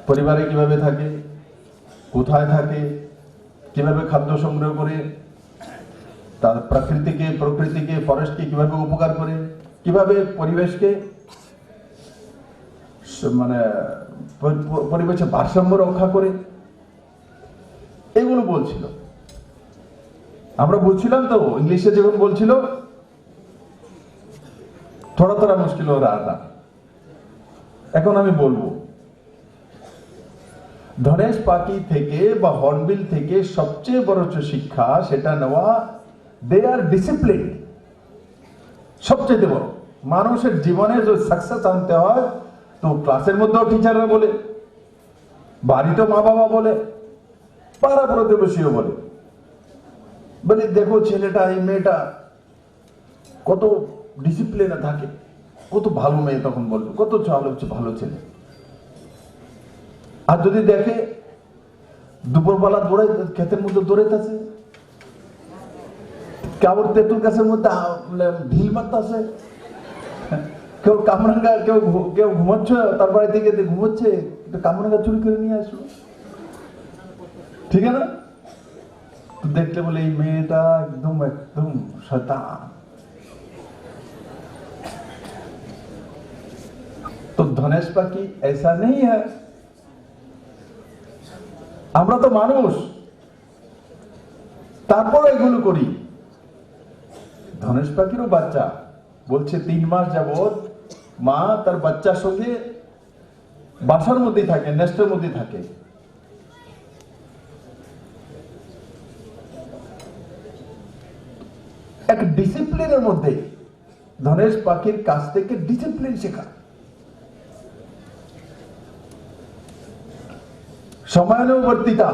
Speaker 6: পরিবারে কিভাবে থাকে কোথায় থাকে কিভাবে খাদ্য সংগ্রহ করে তার প্রকৃতিকে ফরেস্টকে কিভাবে উপকার করে কিভাবে পরিবেশকে মানে পরিবেশের ভারসাম্য রক্ষা করে এগুলো বলছিল আমরা বলছিলাম তো ইংলিশে যখন বলছিল থোড়া থোড়া মুশকিল हो रहा था এখন আমি বলবো ধনেশ পাখি থেকে বা হর্নবিল থেকে সবচেয়ে বড় যে শিক্ষা সেটা নেওয়া দে আর ডিসিপ্লিন সবচেয়ে বড় মানুষের জীবনে যে সাকসেস আনতে হয় তো ক্লাসের মধ্যেও টিচাররা বলে বাড়িতেও মা বাবা বলে পাড়া প্রতিবেশীও বলে বলে দেখো ছেলেটা এই মেয়েটা কত ডিসিপ্লিনে থাকে কত ভালো মেয়ে তখন বলবে কত ভালো ছেলে আর যদি দেখে দুপুরবেলা দৌড়ে ক্ষেতের মধ্যে দৌড়াইতেছে কেবল তেঁতুল গাছের মধ্যে ঢিল মারতেছে কেউ কামরাঙ্গা কেউ ঘুমাচ্ছে তার বাড়ি থেকে ঘুমোচ্ছে কামরাঙ্গা চুরি করে নিয়ে আসলো ঠিক আছে না তো দেখলে বলে এই মেয়েটা একদম শয়তান तो धनेश पाखी ऐसा नहीं है আমরা তো মানুষ তারপর এগুলো করি ধনেশ পাখিরও বাচ্চা বলছে 3 মাস যাবত মা তার বাচ্চার সঙ্গে বাসার মধ্যে থাকে নেস্টের মধ্যে থাকে এক ডিসিপ্লিনের মধ্যে ধনেশ পাখির কাছ থেকে ডিসিপ্লিন শেখা সময়ানুবর্তিতা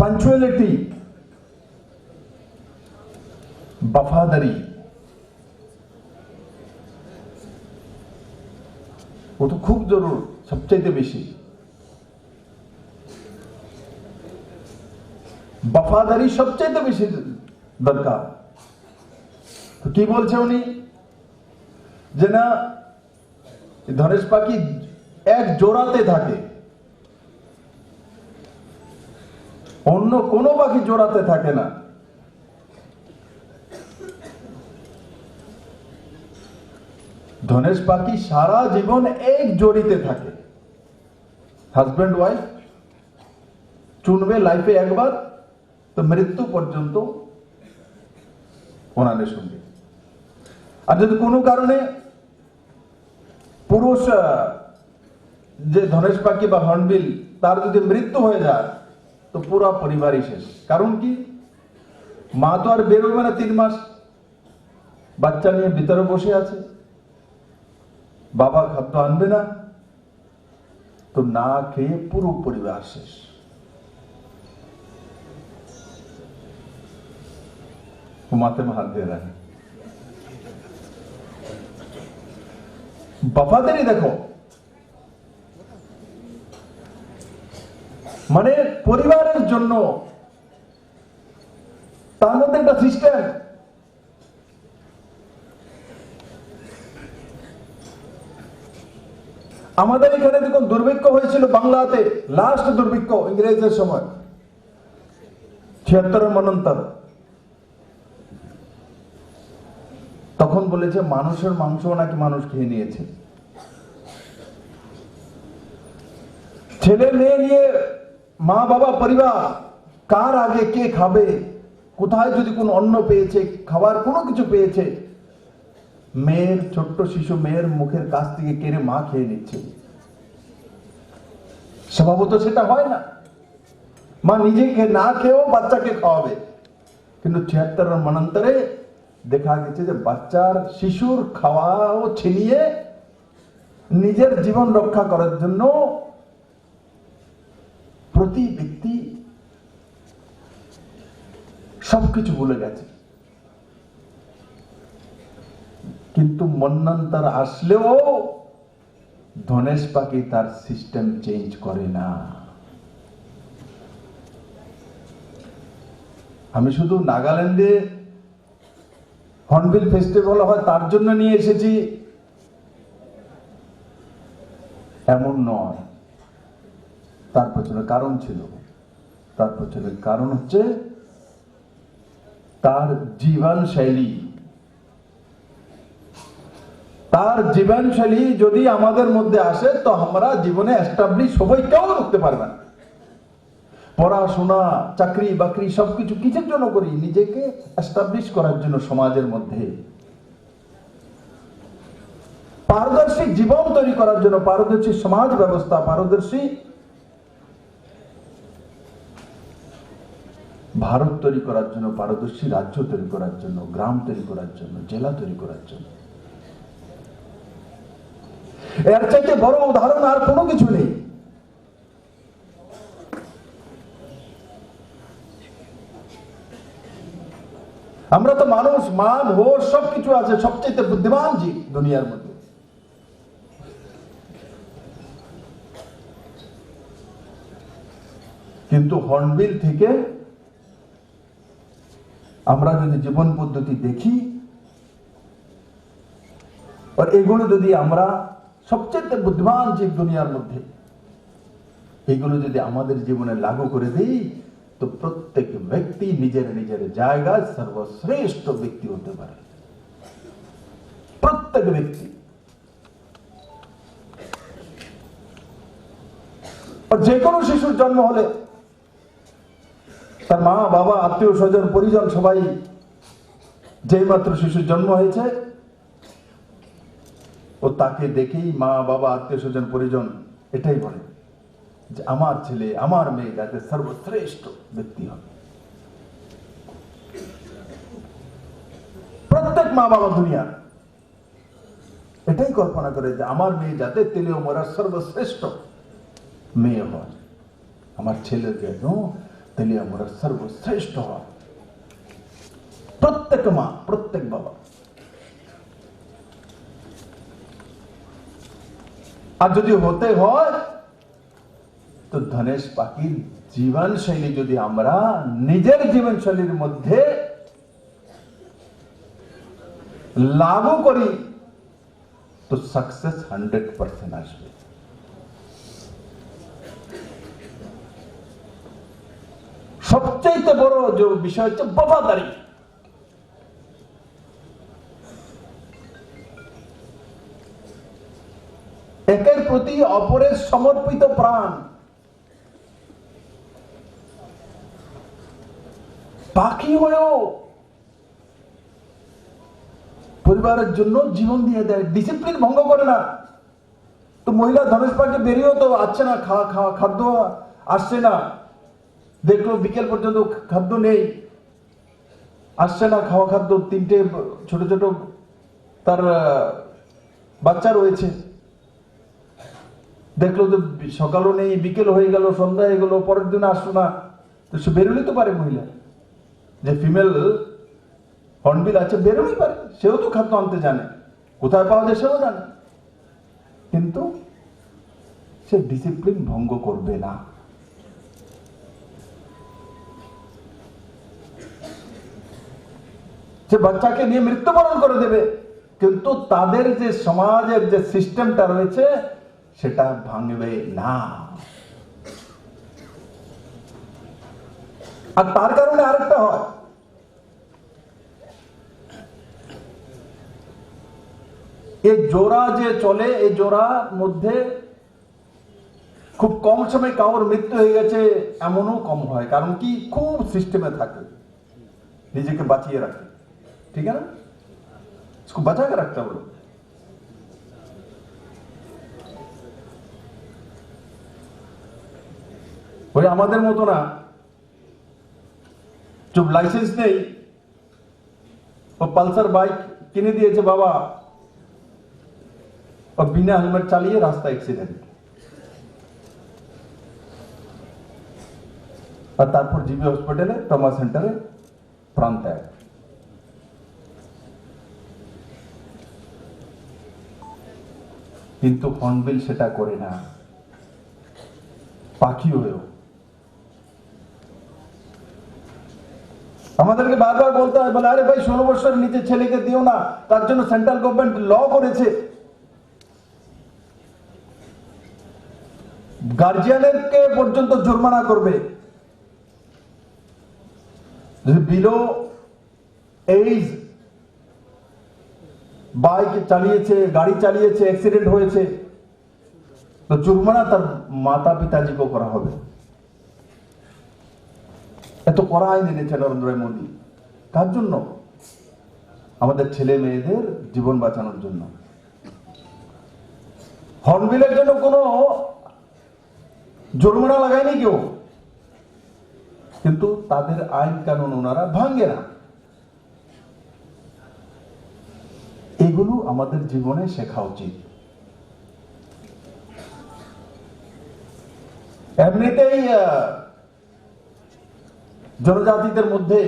Speaker 6: पंचुअलिटी वफादारी वो तो खूब जरूर सबचेয়ে বেশি वफादारी सबचेয়ে বেশি দরকার তো কি বলছে উনি যে না ধনেশ পাখি এক জোড়াতে থাকে অন্য কোনো পাখি জোড়াতে থাকে না ধনেশ পাখি সারা জীবন এক জোড়িতে থাকে হাজব্যান্ড ওয়াইফ চুনবে লাইফে একবার তো মৃত্যু পর্যন্ত ওনাদের সঙ্গে আর যদি কোনো কারণে পুরুষ যে ধনেশ পাখি বা হর্নবিল তার যদি মৃত্যু হয়ে যায় তো পুরা পরিবারই শেষ কারণ কি মা তো আর বের হবে না 3 মাস বাচ্চা নিয়ে ভিতরে বসে আছে বাবা খাদ্য আনবে না তো না খেয়ে পুরো পরিবার শেষ মাথে में हाथ दे रहा है वफादारी देखो মানে পরিবারের জন্য তার মধ্যে একটা সিস্টেম আমাদের এখানে দেখুন দুর্ভিক্ষ হয়েছিল বাংলাতে, লাস্ট দুর্ভিক্ষ ইংরেজের সময় ৭৬ মনন্তর। তখন বলেছে মানুষের মাংস নাকি মানুষ খেয়ে নিয়েছে। ছেলে মেয়ে নিয়ে মা বাবা পরিবার, কার আগে কে খাবে, কোথায় যদি কোনো অন্ন পেয়েছে, খাবার কোনো কিছু পেয়েছে, মেয়ের ছোট্ট শিশু মেয়ের মুখের কাছ থেকে কেড়ে মা খেয়ে নিচ্ছে। স্বভাবত সেটা হয় না, মা নিজে না খেয়েও বাচ্চাকে খাওয়াবে। কিন্তু ৭৬ মনন্তরে দেখা গেছে যে বাচ্চার শিশুর খাওয়াও ছিনিয়ে নিজের জীবন রক্ষা করার জন্য প্রতি ব্যক্তি সবকিছু ভুলে গেছে। কিন্তু মন্বন্তর আসলেও ধনেশ পাখি তার সিস্টেম চেঞ্জ করে না। আমি শুধু নাগাল্যান্ডে হর্নবিল ফেস্টিভ্যাল হয় তার জন্য নিয়ে এসেছি এমন নয়, তার পেছনে কারণ ছিল। তার পেছনে কারণ হচ্ছে তার জীবনশৈলী। তার জীবনশৈলী যদি আমাদের মধ্যে আসে তো আমরা জীবনে এস্টাবলিশ সবাই কেউ করতে পারবে না। পড়াশোনা, চাকরি বাকরি সবকিছু কিসের জন্য করি? নিজেকে এস্টাবলিশ করার জন্য, সমাজের মধ্যে পারদর্শী জীবন তৈরি করার জন্য, পারদর্শী সমাজ ব্যবস্থা, পারদর্শী ভারত তৈরি করার জন্য, পারদর্শী রাজ্য তৈরি করার জন্য, গ্রাম তৈরি করার জন্য, জেলা তৈরি করার জন্য। এর চাইতে বড় উদাহরণ আর কোনো কিছু নেই। আমরা তো মানুষ, মান হোশ সবকিছু আছে, সবচেয়ে বুদ্ধিমান জীব দুনিয়ার মধ্যে। কিন্তু হর্নবিল থেকে আমরা যদি জীবন পদ্ধতি দেখি আর এগুলো যদি আমরা সবচেয়ে বুদ্ধিমান জীব দুনিয়ার মধ্যে, এগুলো যদি আমাদের জীবনে লাগু করে দিই তো প্রত্যেক ব্যক্তি নিজের নিজের জায়গায় সর্বশ্রেষ্ঠ ব্যক্তি হতে পারে। প্রত্যেক ব্যক্তি। আর যে কোনো শিশুর জন্ম হলে তার মা বাবা আত্মীয় স্বজন পরিজন সবাই যেই মাত্র শিশুর জন্ম হয়েছে ও তাকে দেখেই মা বাবা আত্মীয় স্বজন পরিজন এটাই বলে যে আমার ছেলে আমার মেয়ে যাতে সর্বশ্রেষ্ঠ ব্যক্তি হবে। প্রত্যেক মা বাবা দুনিয়া এটাই কল্পনা করে যে আমার মেয়ে যাতে তেলেও মরার সর্বশ্রেষ্ঠ মেয়ে হয়, আমার ছেলের যেন তেলিয়া মরার সর্বশ্রেষ্ঠ হয়। প্রত্যেক মা, প্রত্যেক বাবা। আর যদি হতে হয় তো ধনেশ পাখির জীবনশৈলী যদি আমরা নিজের জীবনশৈলীর মধ্যে লাগু করি তো সাকসেস 100% আসবে। সবচেয়ে বড় যে বিষয় হচ্ছে বফাদারি। একের প্রতি অপরের সমর্পিত প্রাণ। পাখি হয়েও পরিবারের জন্য জীবন দিয়ে দেয়, ডিসিপ্লিন ভঙ্গ করে না। তো মহিলা ধনেশ পাখি বেরিয়েও তো আসছে না, খাদ্য আসছে না, দেখলো বিকেল পর্যন্ত খাদ্য নেই, আসছে না খাওয়া খাদ্য। 3টে ছোট ছোট তার বাচ্চা রয়েছে, দেখলো যে সকালও নেই, বিকেল হয়ে গেল, সন্ধ্যা হয়ে গেল, পরের দিন আসলো না। তো সে বেরোলে তো পারে, মহিলা যে ফিমেল হর্নবিল আছে বেরোলেই পারে, সেও তো খাদ্য আনতে জানে, কোথায় পাওয়া যায় সেও জানে, কিন্তু সে ডিসিপ্লিন ভঙ্গ করবে না। সে বাচ্চাকে নিয়ে মৃত্যুবরণ করে দেবে, কিন্তু তাদের যে সমাজের যে সিস্টেমটা রয়েছে সেটা ভাঙবে না। আর তার কারণে আরেকটা হয়, এই জোড়া যে চলে, এই জোড়ার মধ্যে খুব কম সময় কারোর মৃত্যু হয়ে গেছে এমনও কম হয়। কারণ কি, খুব সিস্টেমে থাকে, নিজেকে বাঁচিয়ে রাখে। ঠিক আছে না, इसको बचा के रखता है। ওই আমাদের মতো না, जो লাইসেন্স নেই, ও পালসার বাইক কিনে দিয়েছে বাবা, और बिना हेलमेट চালিয়ে রাস্তা অ্যাক্সিডেন্ট, আর তারপর জিবি হসপিটালে, ট্রমা সেন্টারে প্রাণ ত্যাগ। কিন্তু হর্নবিল সেটা করে না, পাখি হয়েও। আমাদেরকে বারবার বলতে হয়, বলে আরে ভাই 16 বছরের নিচে ছেলেকে দিও না, তার জন্য সেন্ট্রাল গভর্নমেন্ট ল করেছে, গার্জিয়ানকে পর্যন্ত জরিমানা করবে যদি বিলো এইজ বাইক চালিয়েছে, গাড়ি চালিয়েছে, অ্যাক্সিডেন্ট হয়েছে, তো জরিমানা তার মাতা পিতাজিকেও করা হবে। এত কড়া আইন এনেছে নরেন্দ্র মোদী, কার জন্য? আমাদের ছেলে মেয়েদের জীবন বাঁচানোর জন্য। হর্নবিলের জন্য কোনো জরিমানা লাগায়নি কেউ, কিন্তু তাদের আইন কানুন ওনারা ভাঙে না। এগুলো আমাদের জীবনে শেখা উচিত। এমনিতেই জনজাতিদের মধ্যে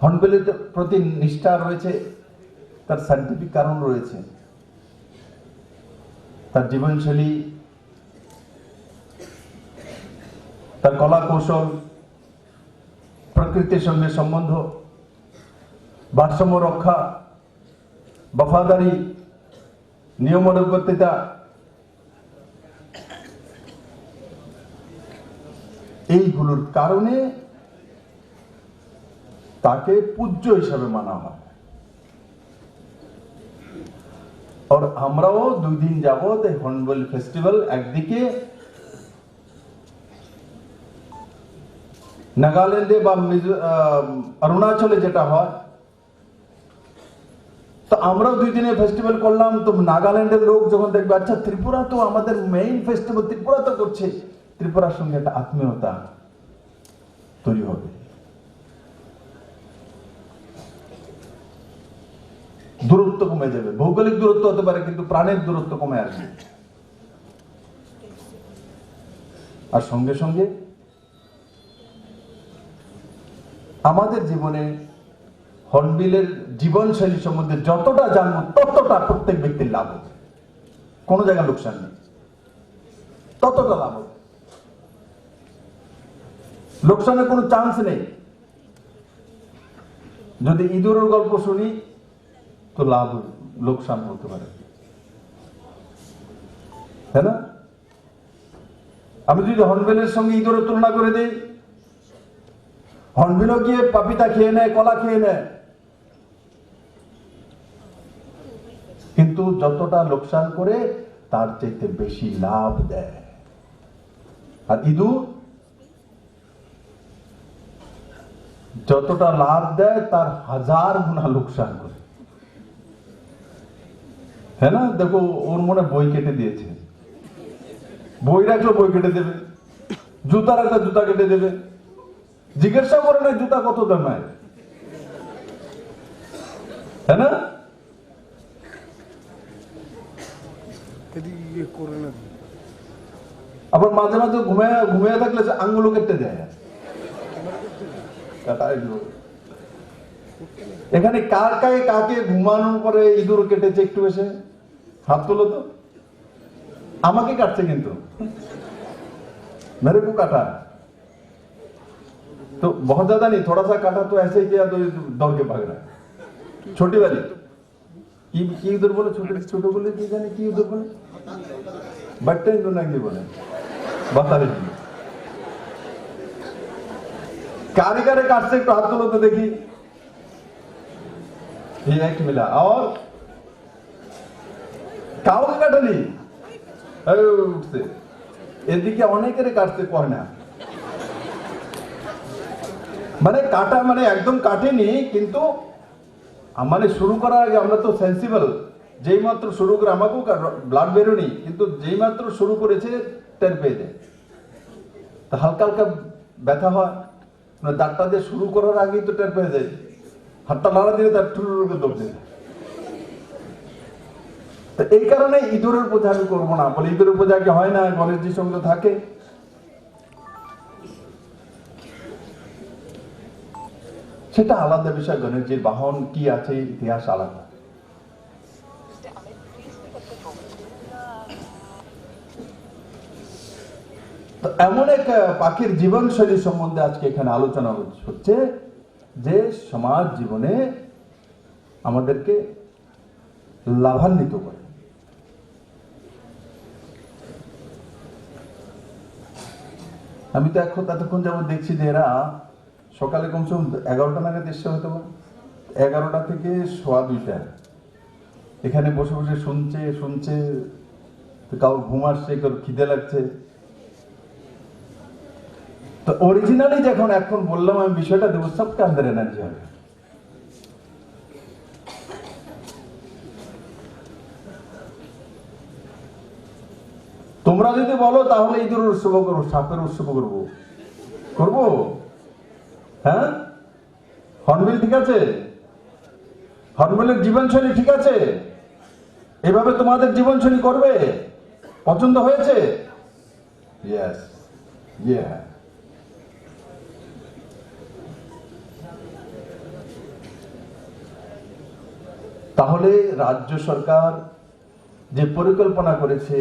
Speaker 6: হর্নবিলের প্রতি নিষ্ঠা রয়েছে, তার সায়েন্টিফিক কারণ রয়েছে, তার জীবনশৈলী, তার কলা কৌশল, প্রকৃতির সঙ্গে সম্বন্ধ, ভারসাম্য রক্ষা, বফাদারি, নিয়মানুবর্তিতা, এইগুলোর কারণে তাকে পূজ্য হিসাবে মানা হয়। আর আমরাও 2 দিন যাবত এই হর্নবিল ফেস্টিভ্যাল, একদিকে নাগাল্যান্ডে বা অরুণাচলে যেটা হয়, তো আমরাও 2 দিনের ফেস্টিভ্যাল করলাম। তো নাগাল্যান্ডের লোক যখন দেখবে, আচ্ছা ত্রিপুরা তো আমাদের মেইন ফেস্টিভ্যাল, ত্রিপুরা তো করছে, ত্রিপুরার সঙ্গে একটা আত্মীয়তা তৈরি হবে। দূরত্ব কমে যাবে, ভৌগোলিক দূরত্ব হতে পারে, কিন্তু প্রাণের দূরত্ব কমে আসবে। আর সঙ্গে সঙ্গে আমাদের জীবনে হর্নবিলের জীবনশৈলী সম্বন্ধে যতটা জানবো, ততটা প্রত্যেক ব্যক্তির লাভ হবে, কোনো জায়গায় লোকসান নেই, ততটা লাভ হবে, লোকসানের কোনো চান্স নেই। যদি ইঁদুরের গল্প শুনি তো লাভ লোকসান হতে পারে, তাই না? আমি যদি হর্নবিলের সঙ্গে ইঁদুরের তুলনা করে দিই, হর্নবিলও গিয়ে পাপিতা খেয়ে নেয়, কলা খেয়ে নেয়, কিন্তু যতটা লোকসান করে তার চাইতে বেশি লাভ দেয়। আর ইঁদুর যতটা লাভ দেয় তার 1000 গুণা লোকসান করে, হ্যাঁ না? দেখো, ওর মনে বই কেটে দিয়েছে, বই রাখলে বই কেটে দেবে, জুতা রাখলে জুতা কেটে দেবে, জিজ্ঞাসা করে না জুতা কত দামের, হ্যাঁ না? আবার মাঝে মাঝে ঘুমিয়ে থাকলে আঙ্গুলও কেটে দেয়। এখানে কার কাকে কাকে ঘুমানোর পরে ইঁদুর কেটেছে, একটু এসে হাত তোলো তো। আমাকে কাটছে, কিন্তু मेरे को काटा, तो बहुत ज्यादा नहीं, थोड़ा सा काटा, तो ऐसे ही किया तो दौड़ के भाग रहा है, छोटी वाली। কি কি উদর বলে, ছোট ছোট বলে কি জানি কি উদর বলে, বাট্টাই নাকি বলে, বাতারি। কারে कारे काटছে একটু हाथ তোলো তো দেখি। ये एक मिला और কাউকে কাটেনি, উঠছে এদিকে অনেকের কাটতে কয় না, মানে কাটা মানে একদম কাটেনি, কিন্তু মানে শুরু করার আগে আমরা তো সেন্সিবল, যেই মাত্র শুরু করে আমাকেও ব্লাড বেরোনি, কিন্তু যেই মাত্র শুরু করেছে টের পেয়ে যায়, তা হালকা হালকা ব্যথা হয়, মানে দাঁতটা দিয়ে শুরু করার আগেই তো টের পেয়ে যায়, হাতটা নাড়া দিলে তার টুরুকে দৌড় দেয়। তো এই কারণে ইঁদুরের পূজা আমি করবো না, বলে ইঁদুরের পূজা কি হয় না, গণেশজির সঙ্গে থাকে। সেটা আলাদা বিষয়, গণেশজির বাহন কি আছে ইতিহাস আলাদা। তো এমন এক পাখির জীবনশৈলী সম্বন্ধে আজকে এখানে আলোচনা হচ্ছে, যে সমাজ জীবনে আমাদেরকে লাভান্বিত করে। আমি তো এতক্ষণ যাবত দেখছি যে এরা সকালে কমসে কম 11টা নাগাদ এসছে, হয়তো 11টা থেকে 2:15 এখানে বসে বসে শুনছে, কারোর ঘুম আসছে, কারোর খিদে লাগছে। তো অরিজিনালি যখন এখন বললাম আমি বিষয়টা দেবো, সবকে আন্দার এনার্জি হবে। তোমরা যদি বলো তাহলে ইঁদুরের উৎসব করবো, সাপের উৎসব করবো, হ্যাঁ? হর্নবিল ঠিক আছে, হর্নবিলের জীবনশৈলী ঠিক আছে, এভাবে তোমাদের জীবনশৈলী করবে, পছন্দ হয়েছে? ইয়েস, ইয়ে। তাহলে রাজ্য সরকার যে পরিকল্পনা করেছে,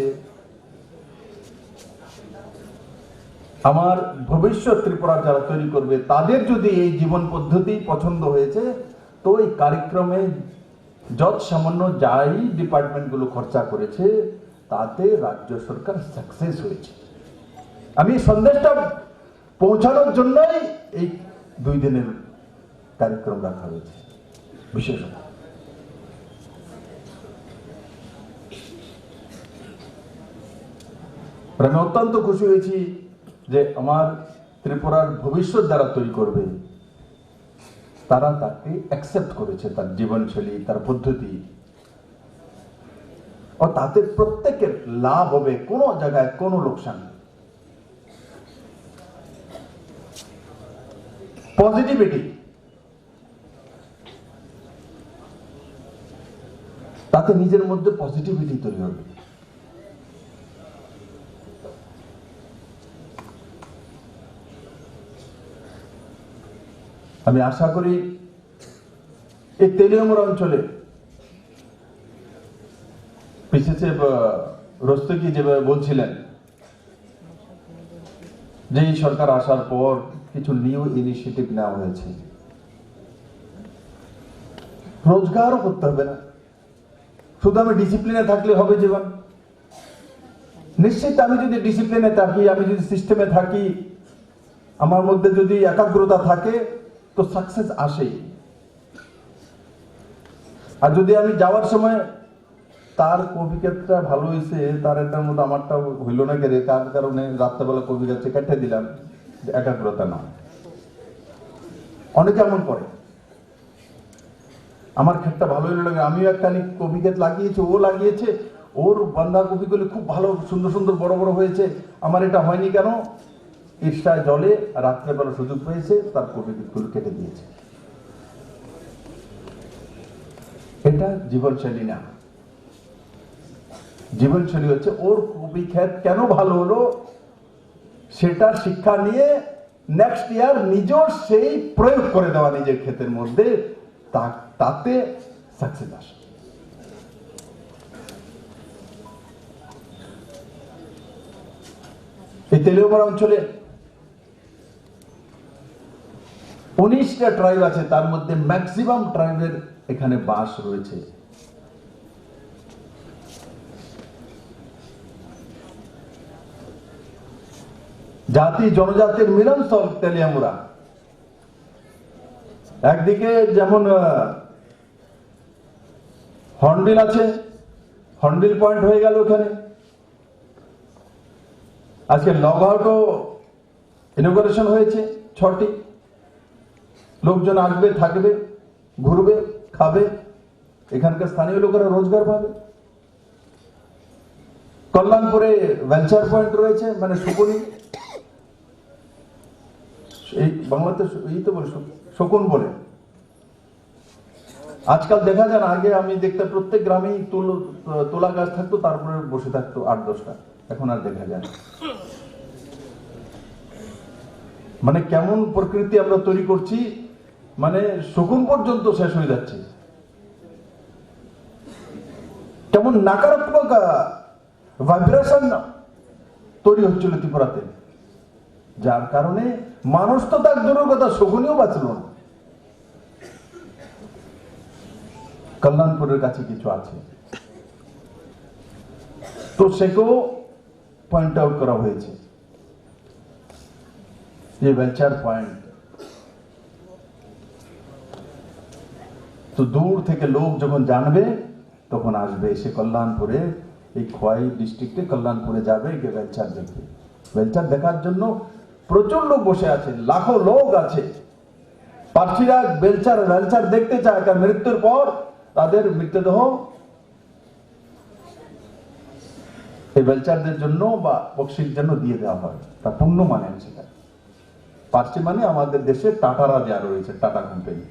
Speaker 6: আমার ভবিষ্যৎ ত্রিপুরা যারা তৈরি করবে তাদের যদি এই জীবন পদ্ধতি পছন্দ হয়েছে, তো এই কার্যক্রমে যত সামান্য যাই ডিপার্টমেন্টগুলো খরচা করেছে তাতে রাজ্য সরকার সাকসেস হয়েছে। আমি সন্দেশটা পৌঁছানোর জন্যই এই 2 দিনের কার্যক্রম রাখা হয়েছে বিশেষত। আমি অত্যন্ত খুশি হয়েছি যে আমার ত্রিপুরার ভবিষ্যৎ যারা তৈরি করবে তারা তাকে অ্যাকসেপ্ট করেছে, তার জীবনশৈলী, তার পদ্ধতি, ও তাতে প্রত্যেকের লাভ হবে, কোনো জায়গায় কোনো লোকসান। পজিটিভিটি, তাতে নিজের মধ্যে পজিটিভিটি তৈরি হবে। আমি আশা করি এই তেলিয়ামুড়া অঞ্চলে পিছিয়ে রস্তকি যেভাবে বলছিলেন যে এই সরকার আসার পর কিছু নিউ ইনিশিয়েটিভ নেওয়া হয়েছে, রোজগারও করতে হবে না, শুধু আমি ডিসিপ্লিনে থাকলে হবে জীবন। নিশ্চিত আমি যদি ডিসিপ্লিনে থাকি, আমি যদি সিস্টেমে থাকি, আমার মধ্যে যদি একাগ্রতা থাকে তো সাকসেস আসেই। আর যদি আমি যাওয়ার সময় তার কবিক্ষেত্রটা ভালো হয়েছে, তার এটার মধ্যে আমারটা হইল না কেড়ে, তার কারণে রাত্রেবেলা কবি গাছে কেটে দিলাম, একাগ্রতা না। অনেকে এমন করে, আমার ক্ষেতটা ভালো হইল লাগে, আমিও একটা কবি ক্ষেত লাগিয়েছি, ও লাগিয়েছে, ওর বাঁধাকপিগুলি খুব ভালো সুন্দর সুন্দর বড় বড় হয়েছে, আমার এটা হয়নি কেন? ঈর্ষায় জলে রাত্রেবেলা সুযোগ পেয়েছে, তার কবিগুলো কেটে দিয়েছে। এটা জীবনশৈলী না। জীবনশৈলী হচ্ছে ওর কবি ক্ষেত কেন ভালো হলো সেটা শিক্ষা নিয়ে নেক্সট ইয়ার নিজের সেই প্রয়োগ করে দেওয়া নিজের ক্ষেতের মধ্যে, তাতে সাকসেস আসে। এই তেলিয়ামুড়া অঞ্চলে 19টা ট্রাইব আছে, তার মধ্যে ম্যাক্সিমাম ট্রাইবের এখানে বাস রয়েছে। জাতি জনজাতির মিলনস্থল তেলিয়ামুড়া। একদিকে যেমন হর্নবিল আছে, হর্নবিল পয়েন্ট হয়ে গেল ওখানে। আজকে লগআউটও ইনোগ্রেশন হয়েছে 6টি। লোকজন আসবে, থাকবে, ঘুরবে, খাবে, এখানকার স্থানীয় লোকেরা রোজগার পাবে। কল্যাণপুরে ভেঞ্চার পয়েন্ট রয়েছে, মানে শকুনি, এই বাংলাতে এই তো বলে শকুন বলে। আজকাল দেখা যায় না, আগে আমি দেখতে প্রত্যেক গ্রামেই তোলা গাছ থাকতো, তারপরে বসে থাকতো 8-10টা, এখন আর দেখা যায় না। মানে কেমন প্রকৃতি আমরা তৈরি করছি, মানে শকুন পর্যন্ত শেষ হয়ে যাচ্ছে। কেমন নাকারাত্মক ভাইব্রেশন তৈরি হচ্ছিল ত্রিপুরাতে, যার কারণে মানুষ তো তার দূরের কথা, শকুনিও বাঁচল না। কল্যাণপুরের কাছে কিছু আছে, তো সেকেও পয়েন্ট আউট করা হয়েছে যে ভেঞ্চার পয়েন্ট। তো দূর থেকে লোক যখন জানবে তখন আসবে, এসে কল্যাণপুরে, এই খোয়াই ডিস্ট্রিক্টে কল্যাণপুরে যাবে, গিয়ে ভেঞ্চার দেখবে। ভেঞ্চার দেখার জন্য প্রচুর লোক বসে আছে, লাখো লোক আছে। পার্সিরা ভেঞ্চার দেখতে চায়, কারণ মৃত্যুর পর তাদের মৃতদেহ এই ভেঞ্চারদের জন্য বা পক্ষীর জন্য দিয়ে দেওয়া হয়, তা পুণ্য মানে সেটা। পার্সি মানে আমাদের দেশে টাটারা যা রয়েছে, টাটা কোম্পানি,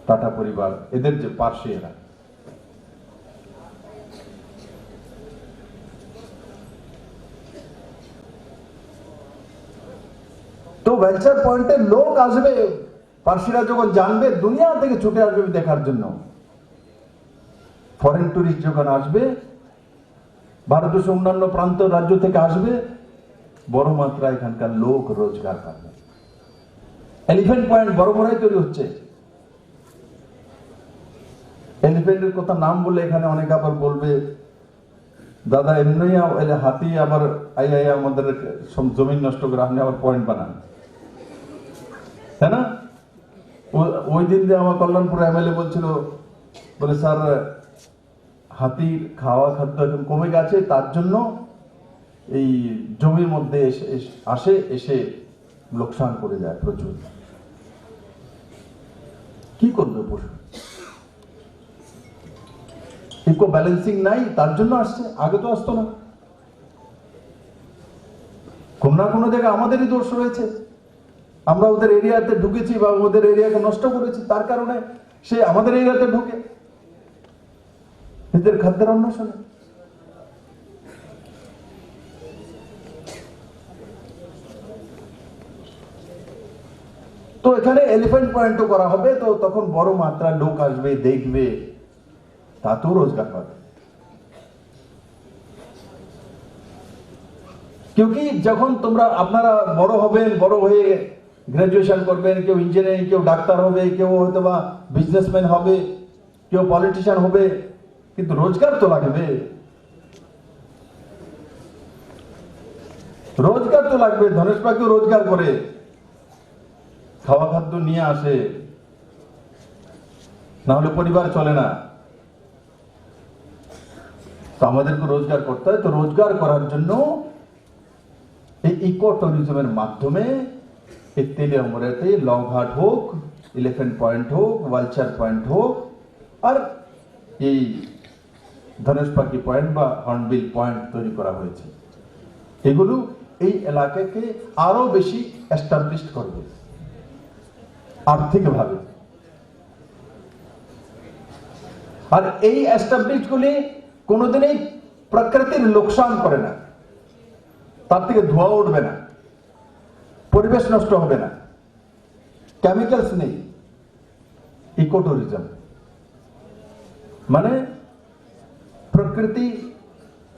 Speaker 6: টাটা পরিবার, এদের যে পার্সি এরা। তো ভেঞ্চার পয়েন্টে লোক আসবে, পার্সিরা যখন জানবে, দুনিয়া থেকে ছুটে আসবে দেখার জন্য। ফরেন টুরিস্ট যখন আসবে, ভারতবর্ষের অন্যান্য প্রান্ত রাজ্য থেকে আসবে, বড় মাত্রায় এখানকার লোক রোজগার পাবে। এলিফ্যান্ট পয়েন্ট বড় তৈরি হচ্ছে। এলিফ্যান্টের কথা নাম বলে এখানে অনেকে আবার বলবে, দাদা এমনি হাতি আবার আই আমাদের জমিন নষ্ট করে আপনি আবার পয়েন্ট বানান, তাই না? ওই দিন যে আমার কল্যাণপুর এমএলএ বলছিল, বলে স্যার হাতির খাওয়া খাদ্য এখন কমে গেছে, তার জন্য এই জমির মধ্যে এসে লোকসান করে যায় প্রচুর। কি করবে পশু? ইকো ব্যালেন্সিং নাই, তার জন্য আসছে, আগে তো আসতো না। কোন না কোনো জায়গায় আমাদেরই দোষ রয়েছে, আমরা ওদের এরিয়াতে ঢুকেছি বা ওদের এরিয়াকে নষ্ট করেছি, তার কারণে সে আমাদের এরিয়াতে ঢুকে নিজের খাদ্যের অন্বেষণে। তো এখানে এলিফ্যান্ট পয়েন্টও করা হবে, তো তখন বড় মাত্রায় লোক আসবে, দেখবে, তাতেও রোজগার পাবে। क्योंकि যখন আপনারা বড় হবেন, বড় হয়ে গ্রাজুয়েশন করবেন, কেউ ইঞ্জিনিয়ারিং, কেউ ডাক্তার হবে, কেউ হয়তো বা বিজনেসম্যান হবে, কেউ পলিটিশিয়ান হবে, কিন্তু রোজগার তো লাগবে। রোজগার তো লাগবে। ধনেশ পাখিও রোজগার করে, খাওয়া খাদ্য নিয়ে আসে, না হলে পরিবার চলে না। তো আমাদেরকে রোজগার করতে হয়। তো রোজগার করার জন্য এই ইকো ট্যুরিজমের মাধ্যমে এই তেলিয়ামুড়াতে লংঘাট হোক, এলিফ্যান্ট পয়েন্ট হোক, ভালচার পয়েন্ট হোক, আর এই ধনেশ পাখি পয়েন্ট বা হর্নবিল পয়েন্ট তৈরি করা হয়েছে। এগুলো এই এলাকাকে আরো বেশি এস্টাবলিশ করবে আর্থিকভাবে। আর এই এস্টাবলিশ গুলি কোনোদিনই প্রকৃতির লোকসান করে না, তার থেকে ধোঁয়া উঠবে না, পরিবেশ নষ্ট হবে না, কেমিক্যালস নেই। ইকো ট্যুরিজম মানে প্রকৃতি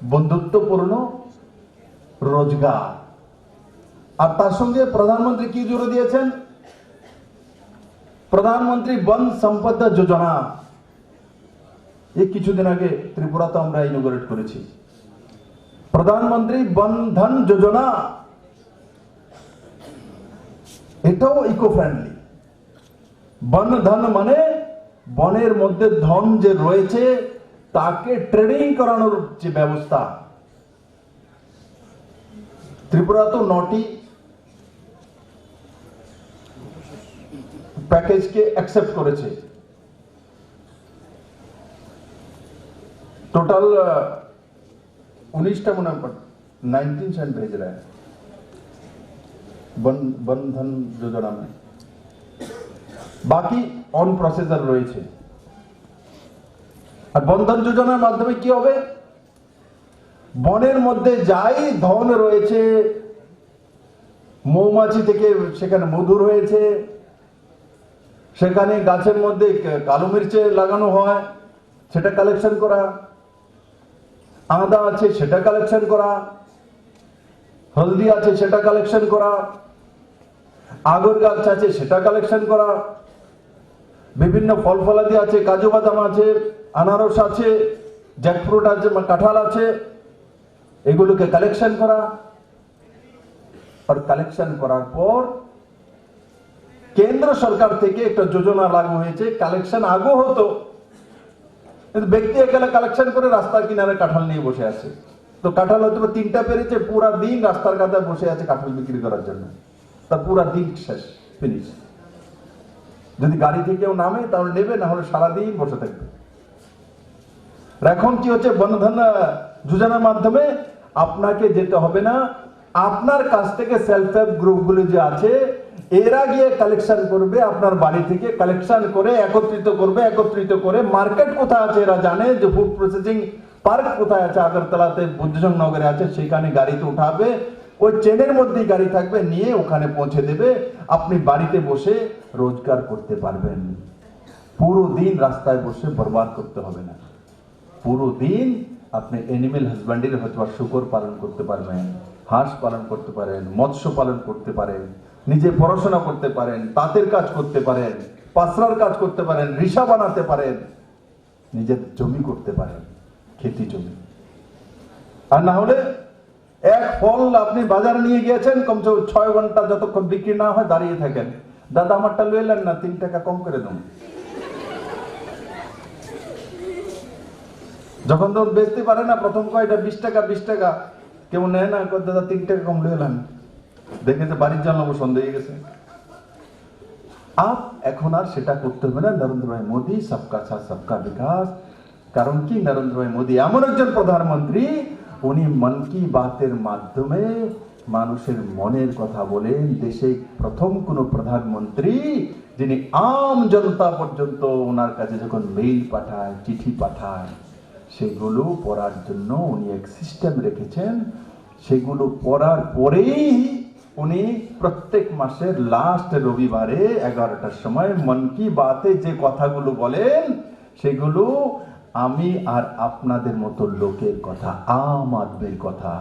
Speaker 6: বন্ধুত্বপূর্ণ রোজগার। আর তার সঙ্গে প্রধানমন্ত্রী কি জোর দিয়েছেন? প্রধানমন্ত্রী বন সম্পদ যোজনা, এই কিছুদিন আগে ত্রিপুরাতে আমরা ইনোগ্রেট করেছি। প্রধানমন্ত্রী বন ধন যোজনা, এটাও ইকো ফ্রেন্ডলি। বন ধন মানে বনের মধ্যে ধন যে রয়েছে তাকে ট্রেডিং করানোর যে ব্যবস্থা, ত্রিপুরা তো 9টি প্যাকেজকে অ্যাকসেপ্ট করেছে। टोटल 19टा मने 19 सेंट भेज रहा है वन धन योजना में, बाकी অন প্রসেসর রয়েছে। আর বন্ধন যোজনার মাধ্যমে কি হবে, বনের মধ্যে যাই ধন রয়েছে, মৌমাছি থেকে সেখানে মধু রয়েছে, সেখানে গাছের মধ্যে কালো মির্চে লাগানো হয় সেটা কালেকশন করা, আদা আছে সেটা কালেকশন করা, হলদি আছে সেটা কালেকশন করা, আগর গাছ আছে সেটা কালেকশন করা, বিভিন্ন ফল ফলাদি আছে, কাজু বাদাম আছে, আনারস আছে, জ্যাকফ্রুট আছে, কাঁঠাল আছে, এগুলোকে কালেকশন করা। আর কালেকশন করার পর কেন্দ্র সরকার থেকে একটা যোজনা লাগু হয়েছে, কালেকশন আগেও হতো, কিন্তু ব্যক্তি একালা কালেকশন করে রাস্তার কিনারে কাঁঠাল নিয়ে বসে আছে। তো কাঁঠাল হয়তো 3টা পেরেছে, পুরা দিন রাস্তার কাঁটায় বসে আছে কাঁঠাল বিক্রি করার জন্য, তার পুরা দিন শেষ, ফিনিশ। যদি গাড়ি থেকে কেউ নামে তাহলে নেবে, না হলে সারাদিন বসে থাকবে। এখন কি হচ্ছে, বনধন যোজনার মাধ্যমে আপনাকে যেতে হবে না, আপনার কাছ থেকে সেলফ হেল্প গ্রুপগুলো যে আছে এরা গিয়ে কালেকশন করবে, আপনার বাড়ি থেকে কালেকশন করে একত্রিত করে মার্কেট কোথায় আছে এরা জানে, যে ফুড প্রসেসিং পার্ক কোথায় আছে, আগরতলাতে বুদ্ধজং নগরে আছে, সেখানে গাড়িতে উঠাবে, ওই চেনের মধ্যেই গাড়ি থাকবে, নিয়ে ওখানে পৌঁছে দেবে, আপনি বাড়িতে বসে রোজগার করতে পারবেন। পুরো দিন রাস্তায় বসে বরবাদ করতে হবে না, পুরো দিন আপনি এনিম্যাল হাজবেন্ডারি হয়তো শুকর পালন করতে পারবেন, হাঁস পালন করতে পারেন, মৎস্য পালন করতে পারেন, নিজে পড়াশোনা করতে পারেন, তাঁতের কাজ করতে পারেন, পাসরার কাজ করতে পারেন, রিসা বানাতে পারেন, নিজের জমি করতে পারেন, খেতি জমি। আর না হলে এক ফল আপনি বাজারে নিয়ে গিয়েছেন, কমসে কম 6 ঘন্টা যতক্ষণ বিক্রি না হয় দাঁড়িয়ে থাকেন, দাদা আমারটা লয়ে এলেন না, 3 টাকা কম করে দেন। যখন তখন বেচতে পারে না, প্রথম কয়টা 20 টাকা 20 টাকা, কেউ নেয় না, দাদা 3 টাকা কম লয়ে এলেন, দেখে যে বাড়ির জানলা বসন্দ হয়ে গেছে। এখন আর সেটা করতে হবে না। নরেন্দ্র ভাই মোদী সবকা সাথ সবকা বিকাশ, কারণ কি নরেন্দ্র ভাই মোদী এমন একজন প্রধানমন্ত্রী, উনি মন কি বাতের মাধ্যমে মানুষের মনের কথা বলেন। দেশে প্রথম কোন প্রধানমন্ত্রী যিনি আম জনতা পর্যন্ত ওনার কাছে যখন মেইল পাঠায়, চিঠি পাঠায়, সেগুলো পড়ার জন্য উনি এক সিস্টেম রেখেছেন। সেগুলো পড়ার পরেই উনি প্রত্যেক মাসের লাস্ট রবিবারে 11টার সময় মন কি বাতে যে কথাগুলো বলেন, সেগুলো আমি আর আপনাদের মতো লোকের কথা, আম আদমির কথা।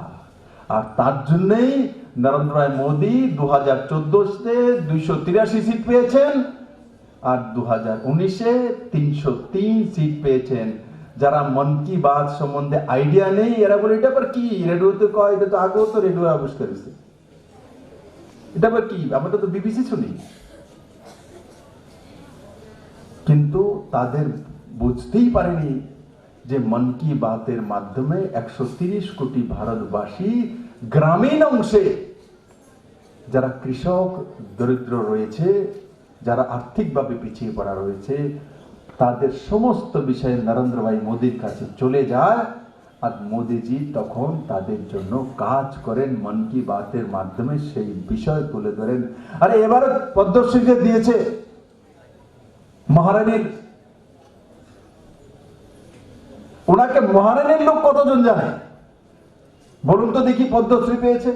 Speaker 6: আর তার জন্যই নরেন্দ্র ভাই মোদী 2014-তে 283 সিট পেয়েছেন, আর 2019-এ 303 সিট পেয়েছেন। যারা মন কি বাত সম্বন্ধে আইডিয়া নেই, এরা বলে এটা আবার কি, রেডিওতে কয়, এটা তো আগেও তো রেডিও আবিষ্কার হয়েছে, এটা আবার কি, আমরা তো বিবিসি শুনি। কিন্তু তাদের বুঝতেই পারেনি যে মন কি বাতের মাধ্যমে 130 কোটি ভারতবাসী গ্রামীণ অংশে যারা কৃষক, দরিদ্র রয়েছে, যারা আর্থিকভাবে পিছিয়ে পড়া রয়েছে, তাদের সমস্ত বিষয়ে নরেন্দ্র ভাই মোদীর কাছে চলে যায়। আর মোদীজি তখন তাদের জন্য কাজ করেন, মন কি বাতের মাধ্যমে সেই বিষয় তুলে ধরেন। আরে এবারে পদ্মশ্রী দিয়েছে মহারানীর, ওনাকে মহারানীর লোক কতজন জানে বলুন তো দেখি, পদ্মশ্রী পেয়েছে?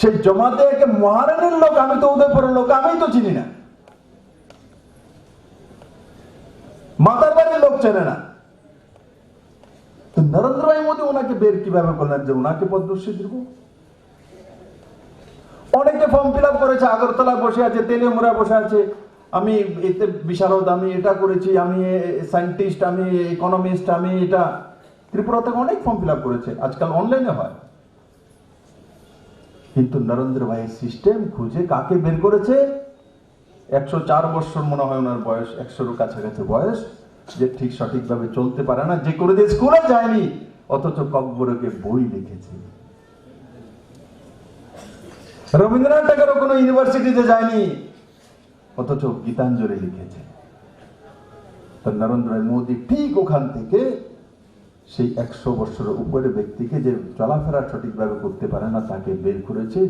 Speaker 6: সেই জমাতে একে মহারানীর লোক, আমি তো উদয়পুরের লোক, আমি তো চিনি না, মাতার বাড়ির লোক চেনে না। তো নরেন্দ্র ভাই মোদী ওনাকে বের কিভাবে করলেন যে ওনাকে পদ্মশ্রী দিব? অনেকে ফর্ম ফিল আপ করেছে, আগরতলা বসে আছে, তেলিয়ামুড়া বসে আছে, আমি এতে বিশারদ, আমি এটা করেছি, আমি সায়েন্টিস্ট, আমি ইকোনমিস্ট, আমি এটা। ত্রিপুরা থেকে অনেক ফর্ম ফিল আপ করেছে, আজকাল অনলাইনে হয়। কিন্তু নরেন্দ্র ভাই সিস্টেম খুঁজে কাকে বের করেছে? 104 বছর মনে হয় ওনার বয়স, 100-এর কাছাকাছি বয়স, যে ঠিক সঠিকভাবে চলতে পারে না, যে করে দিয়ে স্কুলে যায়নি অথচ ককবরকে বই লিখেছে। রবীন্দ্রনাথ ঠাকুরও কোনো ইউনিভার্সিটিতে যায়নি অথচ গীতাঞ্জলি লিখেছে। তো নরেন্দ্র মোদী ঠিক ওখান থেকে সেই 100 বছরের উপরে ব্যক্তিকে যে চলাফেরা সঠিকভাবে করতে পারে না তাকে বের করেছে,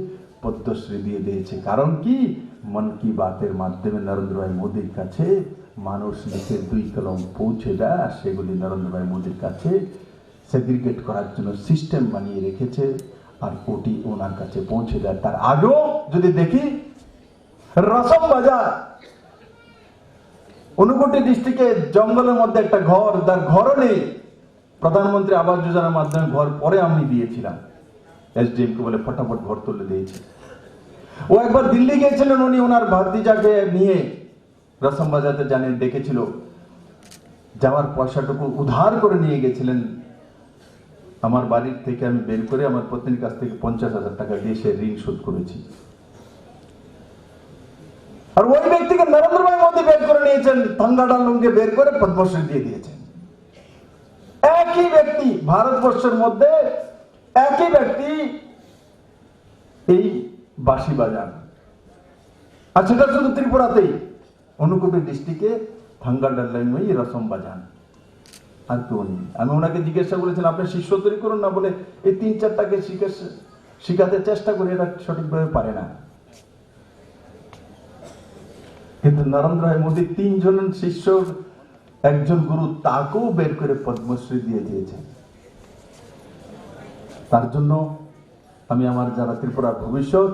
Speaker 6: পদ্মশ্রী দিয়ে দিয়েছে। কারণ কি? মন কি বাতের মাধ্যমে নরেন্দ্র ভাই মোদীর কাছে মানুষ লিখে 2 কলম পৌঁছে দেয়, আর সেগুলি নরেন্দ্র ভাই মোদীর কাছে সেগ্রিগেট করার জন্য সিস্টেম বানিয়ে রেখেছে, আর ওটি ওনার কাছে পৌঁছে দেয়। তার আগেও যদি দেখি রসম বাজার, ঊনকোটি ডিস্ট্রিক্টে জঙ্গলের মধ্যে একটা ঘর, তার ঘরও নেই, প্রধানমন্ত্রী আবাস যোজনার মাধ্যমে ঘর পরে আমি দিয়েছিলাম, এসডিএম কে বলে ফটাফট ঘর তুলে দিয়েছি। ও একবার দিল্লি গিয়েছিলেন, উনি ওনার ভাতিজাকে নিয়ে রসম বাজাতে জানেন ডেকেছিল, যাওয়ার পয়সাটুকু উধার করে নিয়ে গেছিলেন। আমার বাড়ির থেকে আমি বের করে আমার পত্নীর কাছ থেকে 50,000 টাকা দিয়ে সে ঋণ শোধ করেছি। আর ওই ব্যক্তিকে নরেন্দ্র ভাই মোদী বের করে নিয়েছেন, থাঙ্গাডাল লুঙ্গে বের করে পদ্মশ্রী দিয়ে দিয়েছেন। একই ব্যক্তি ভারতবর্ষের মধ্যে, একই ব্যক্তি এই বাঁশি বাজান। আর সেটা শুধু ত্রিপুরাতেই, ঊনকোটি ডিস্ট্রিক্টে থাঙ্গাডাল লাইন রসম বাজান। আর কেউ নেই। আমি ওনাকে জিজ্ঞাসা করেছিলাম আপনি শিষ্য তৈরি করুন না, বলে এই 3-4টাকে শিখাতে চেষ্টা করি, এটা সঠিকভাবে পারে না। কিন্তু নরেন্দ্র ভাই মোদী 3 জন শিষ্য, একজন গুরু, তাকেও বের করে পদ্মশ্রী দিয়ে দিয়েছে। তার জন্য আমি আমার যারা ত্রিপুরার ভবিষ্যৎ,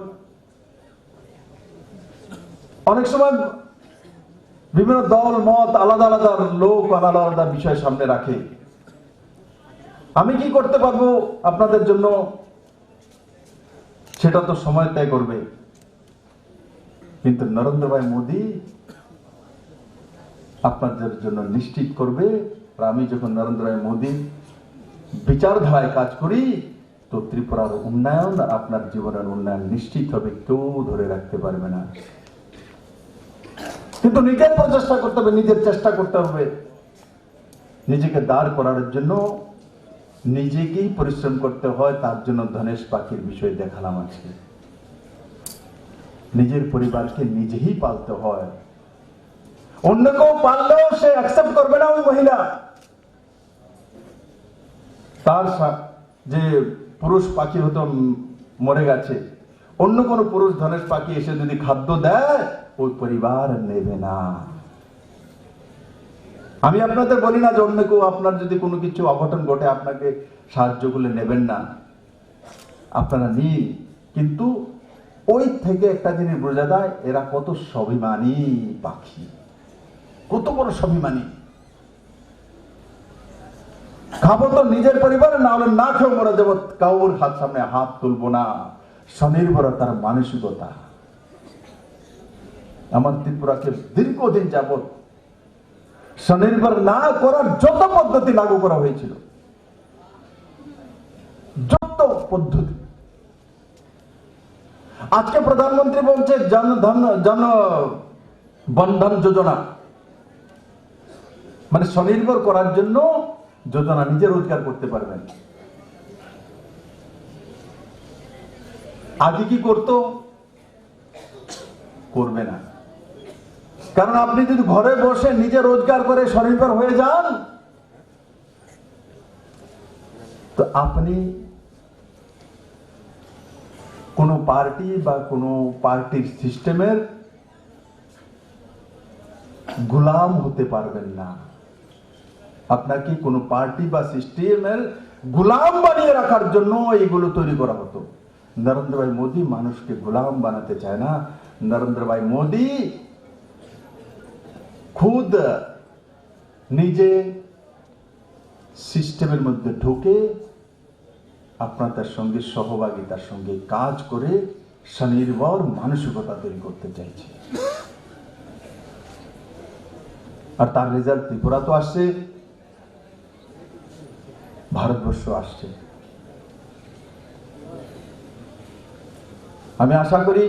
Speaker 6: অনেক সময় বিভিন্ন দল মত আলাদা আলাদা লোক আলাদা আলাদা বিষয় সামনে রাখে। আমি কি করতে পারবো আপনাদের জন্য সেটা তো সময় তয় করবে, কিন্তু নরেন্দ্র ভাই মোদী আপনাদের জন্য নিশ্চিত করবে। আর আমি যখন নরেন্দ্র ভাই মোদী বিচারধারায় কাজ করি, তো ত্রিপুরার উন্নয়ন আর আপনার জীবনের উন্নয়ন নিশ্চিত হবে, কেউ ধরে রাখতে পারবে না। কিন্তু নিজের প্রচেষ্টা করতে হবে, নিজের চেষ্টা করতে হবে। নিজেকে দাঁড় করার জন্য নিজেকেই পরিশ্রম করতে হয়। তার জন্য ধনেশ পাখির বিষয় দেখালাম আজকে। নিজের পরিবারকে নিজেই পালতে হয়, অন্য কেউ পাললেও সে অ্যাকসেপ্ট করবে না। ওই মহিলা তার যে পুরুষ পাখি হতো মরে গেছে, অন্য কোন পুরুষ ধনেশ পাখি এসে যদি খাদ্য দেয়, ওই পরিবার নেবে না। আমি আপনাদের বলি না যে অন্য কেউ আপনার যদি কোনো কিছু অঘটন ঘটে আপনাকে সাহায্য করলে নেবেন না, আপনারা নিন। কিন্তু ওই থেকে একটা জিনিস বোঝা যায়, এরা কত স্বাভিমানী পাখি, কত বড় স্বাভিমানী। খাবো তো নিজের পরিবারে, না হলে না খেয়ে মরে যাবো, কাউর হাত সামনে হাত তুলবো না। স্বনির্ভরতার মানসিকতা আমার ত্রিপুরাকে দীর্ঘদিন যাবৎ স্বনির্ভর না করার যত পদ্ধতি লাগু করা হয়েছিল, যত পদ্ধতি, আজকে প্রধানমন্ত্রী বলছে জন বন্ধন যোজনা, মানে স্বনির্ভর করার জন্য যোজনা, নিজে রোজগার করতে পারবেন। আগে কি করতো? করবে না। কারণ আপনি যদি ঘরে বসে নিজে রোজগার করে স্বনির্ভর হয়ে যান, তো আপনি কোন পার্টি বা কোন পার্টির সিস্টেমের গোলাম হতে পারবেন না। আপনাকে কোন পার্টি বা সিস্টেমের গোলাম বানিয়ে রাখার জন্য এইগুলো তৈরি করা হতো। নরেন্দ্র ভাই মোদী মানুষকে গোলাম বানাতে চায় না। নরেন্দ্র ভাই মোদী খুদ নিজে সিস্টেমের মধ্যে ঢুকে আপনাদের সঙ্গে সহভাগিতার সঙ্গে কাজ করে স্বনির্ভর মানসিকতা তৈরি করতে চাইছে। আর তার রেজাল্ট ত্রিপুরা তো আসছে, ভারতবর্ষ আসছে। আমি আশা করি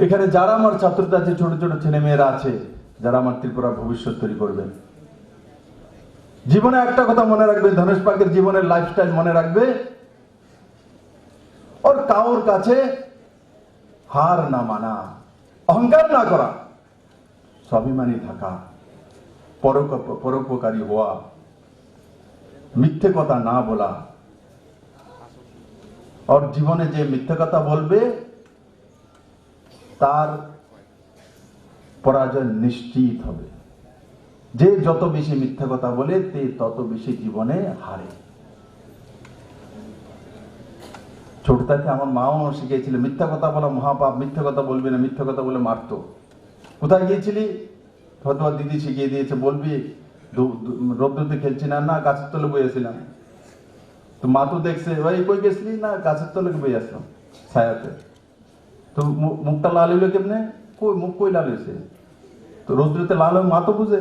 Speaker 6: এখানে যারা আমার ছাত্রটা আছে, ছোট ছোট ছেলে মেয়েরা আছে, যারা আমার ত্রিপুরা ভবিষ্যৎ তৈরি করবে, জীবনে একটা কথা মনে রাখবে, ধনেশ পাকের জীবনের লাইফস্টাইল মনে রাখবে, ওর কাউর কাছে হার না মানা, অহংকার না করা, স্বাভিমানী থাকা, পরোপকারী হওয়া, মিথ্যে কথা না বলা। ওর জীবনে যে মিথ্যে কথা বলবে তার পরাজয় নিশ্চিত হবে। যে যত বেশি মিথ্যে কথা বলে তে তত বেশি জীবনে হারে। ছোট থেকে আমার মাও শিখিয়েছিল মিথ্যা কথা বলা মহাপাপ, মিথ্যে কথা বলবি না, মিথ্যে কথা বলে মারতো। কোথায় গিয়েছিলি? হয়তো দিদি শিখিয়ে দিয়েছে, বলবি রোদ্দুরতে খেলছি না, না গাছের তলে বইয়েছিলাম। তো মা তো দেখছে, ভাই কই গেছিলি? না গাছের তলে বই আসলাম ছায়াতে। তো মুখটা লাল হইলো কেমনে? কই মুখ কই লাল হয়েছে? তো রৌদ্রতে লাল হয় মা তো বুঝে।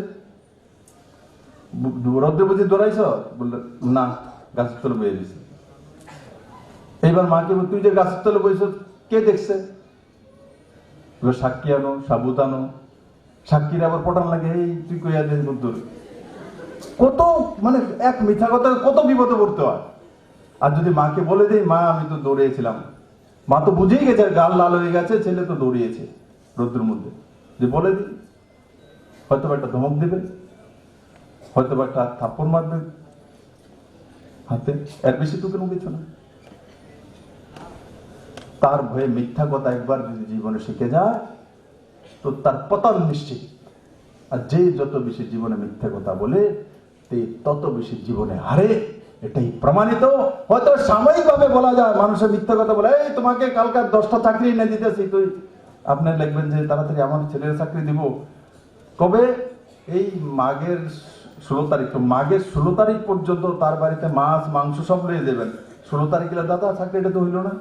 Speaker 6: রৌদ্রে বুঝে দৌড়াইছ? বললো না গাছের তলে বইয়ে দিছে। এইবার মাকে বল, তুই যে গাছের তলে বইছ কে দেখছে? সাক্ষী আনো, সাবুত আনো। সাক্ষীর আবার পটান লাগে, এই তুই কইয়া দিস দূর। কত মানে এক মিথ্যা কথা কত বিপদে পড়তে হয়। আর যদি মাকে বলে দেই মা আমি তো দৌড়িয়েছিলাম, মা তো বুঝেই গেছে গাল লাল হয়ে গেছে, ছেলে তো দৌড়িয়েছে রোদ্রের মধ্যে। যে বলে দিই হয়তো একটা ধমক দেবে, হয়তো একটা থাপ্পড় মারবে হাতে, এর বেশি তো কোনো কিছু না। তার ভয়ে মিথ্যা কথা একবার যদি জীবনে শিখে যায় তো তার পতন নিশ্চিত। আর যে যত বেশি জীবনে মিথ্যা কথা বলে তে তত বেশি জীবনে হারে, এটাই প্রমাণিত। হয়তো সাময়িকভাবে বলা যায়, মানুষের মিথ্যা কথা বলে এই তোমাকে কালকার 10টা চাকরি এনে দিতেছি, তুই আপনি লিখবেন যে তাড়াতাড়ি আমার ছেলের চাকরি দিব কবে? এই মাঘের 16 তারিখ। তো মাঘের 16 তারিখ পর্যন্ত তার বাড়িতে মাছ মাংস সব লয়ে যাবেন। 16 তারিখে দাদা চাকরিটা তো হইল না,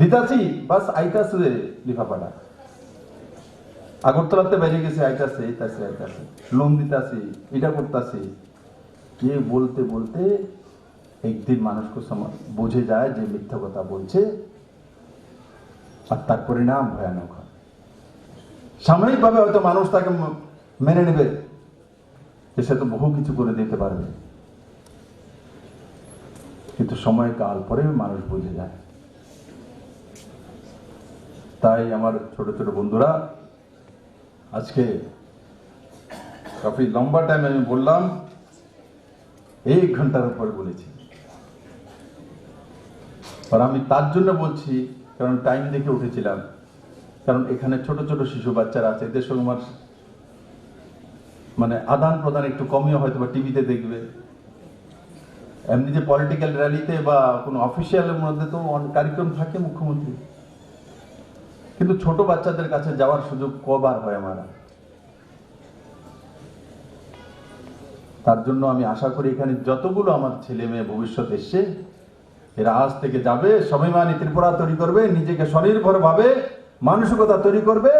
Speaker 6: দিতাছি বাস আইতাছে লিফাফাটা, আগরতলাতে বেরিয়ে গেছে, আইতাছে আইতাছে আইতাছে, লোন দিতাছি, এটা করতাছি। কে বলতে বলতে একদিন মানুষকে বুঝে যায় যে মিথ্যা কথা বলছে, আর তার পরিণাম ভয়ানক হয়। সাময়িকভাবে হয়তো মানুষ তাকে মেনে নেবে, সে তো বহু কিছু করে দিতে পারবে, কিন্তু সময়কাল পরে মানুষ বুঝে যায়। তাই আমার ছোট ছোট বন্ধুরা, আজকে কাফি লম্বা টাইম আমি বললাম, 1 ঘন্টার উপর বলেছি। আর আমি তার জন্য বলছি কারণ টাইম দেখে উঠেছিলাম, কারণ এখানে ছোট ছোট শিশু বাচ্চারা আছে, এদের সঙ্গে আমার মানে আদান প্রদান একটু কমিও হয়তো বা টিভিতে দেখবে। এমনি যে পলিটিক্যাল র্যালিতে বা কোনো অফিসিয়ালের মধ্যে তো অনেক কার্যক্রম থাকে মুখ্যমন্ত্রী, কিন্তু ছোট বাচ্চাদের কাছে যাওয়ার সুযোগ কবার হয় আমার। তার জন্য আমি আশা করি এখানে যতগুলো আমার ছেলে মেয়ে ভবিষ্যৎ এসছে, এরা আজ থেকে যাবে, স্বাভিমানী ত্রিপুরা তৈরি করবে, নিজেকে স্বনির্ভর ভাবে মানসিকতা তৈরি করবে।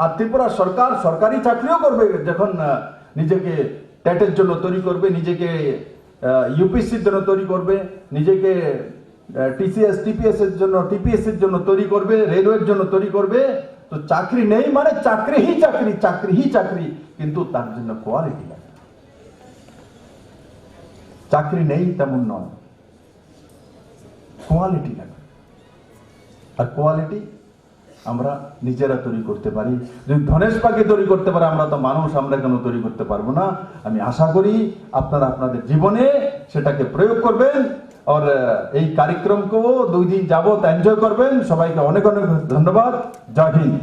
Speaker 6: আর ত্রিপুরা সরকার সরকারি চাকরিও করবে, যখন নিজেকে ট্যাটের জন্য তৈরি করবে, নিজেকে ইউপিএসসির জন্য তৈরি করবে, নিজেকে টিসিএস টিপিএস এর জন্য টিপিএস এর জন্য তৈরি করবে, রেলওয়ের জন্য তৈরি করবে। তো চাকরি নেই মানে চাকরি হি চাকরি, চাকরি হি চাকরি, কিন্তু তার জন্য কোয়ালিটি লাগে। চাকরি নেই তেমন নয়, কোয়ালিটি লাগে। আর কোয়ালিটি আমরা নিজেরা তৈরি করতে পারি। যদি ধনেশ পাখি তৈরি করতে পারে, আমরা তো মানুষ, আমরা কেন তৈরি করতে পারবো না? আমি আশা করি আপনারা আপনাদের জীবনে সেটাকে প্রয়োগ করবেন। আর এই कार्यक्रमকেও 2 দিন যাবত এনজয় করবেন। সবাইকে অনেক অনেক ধন্যবাদ। জয় হিন্দ।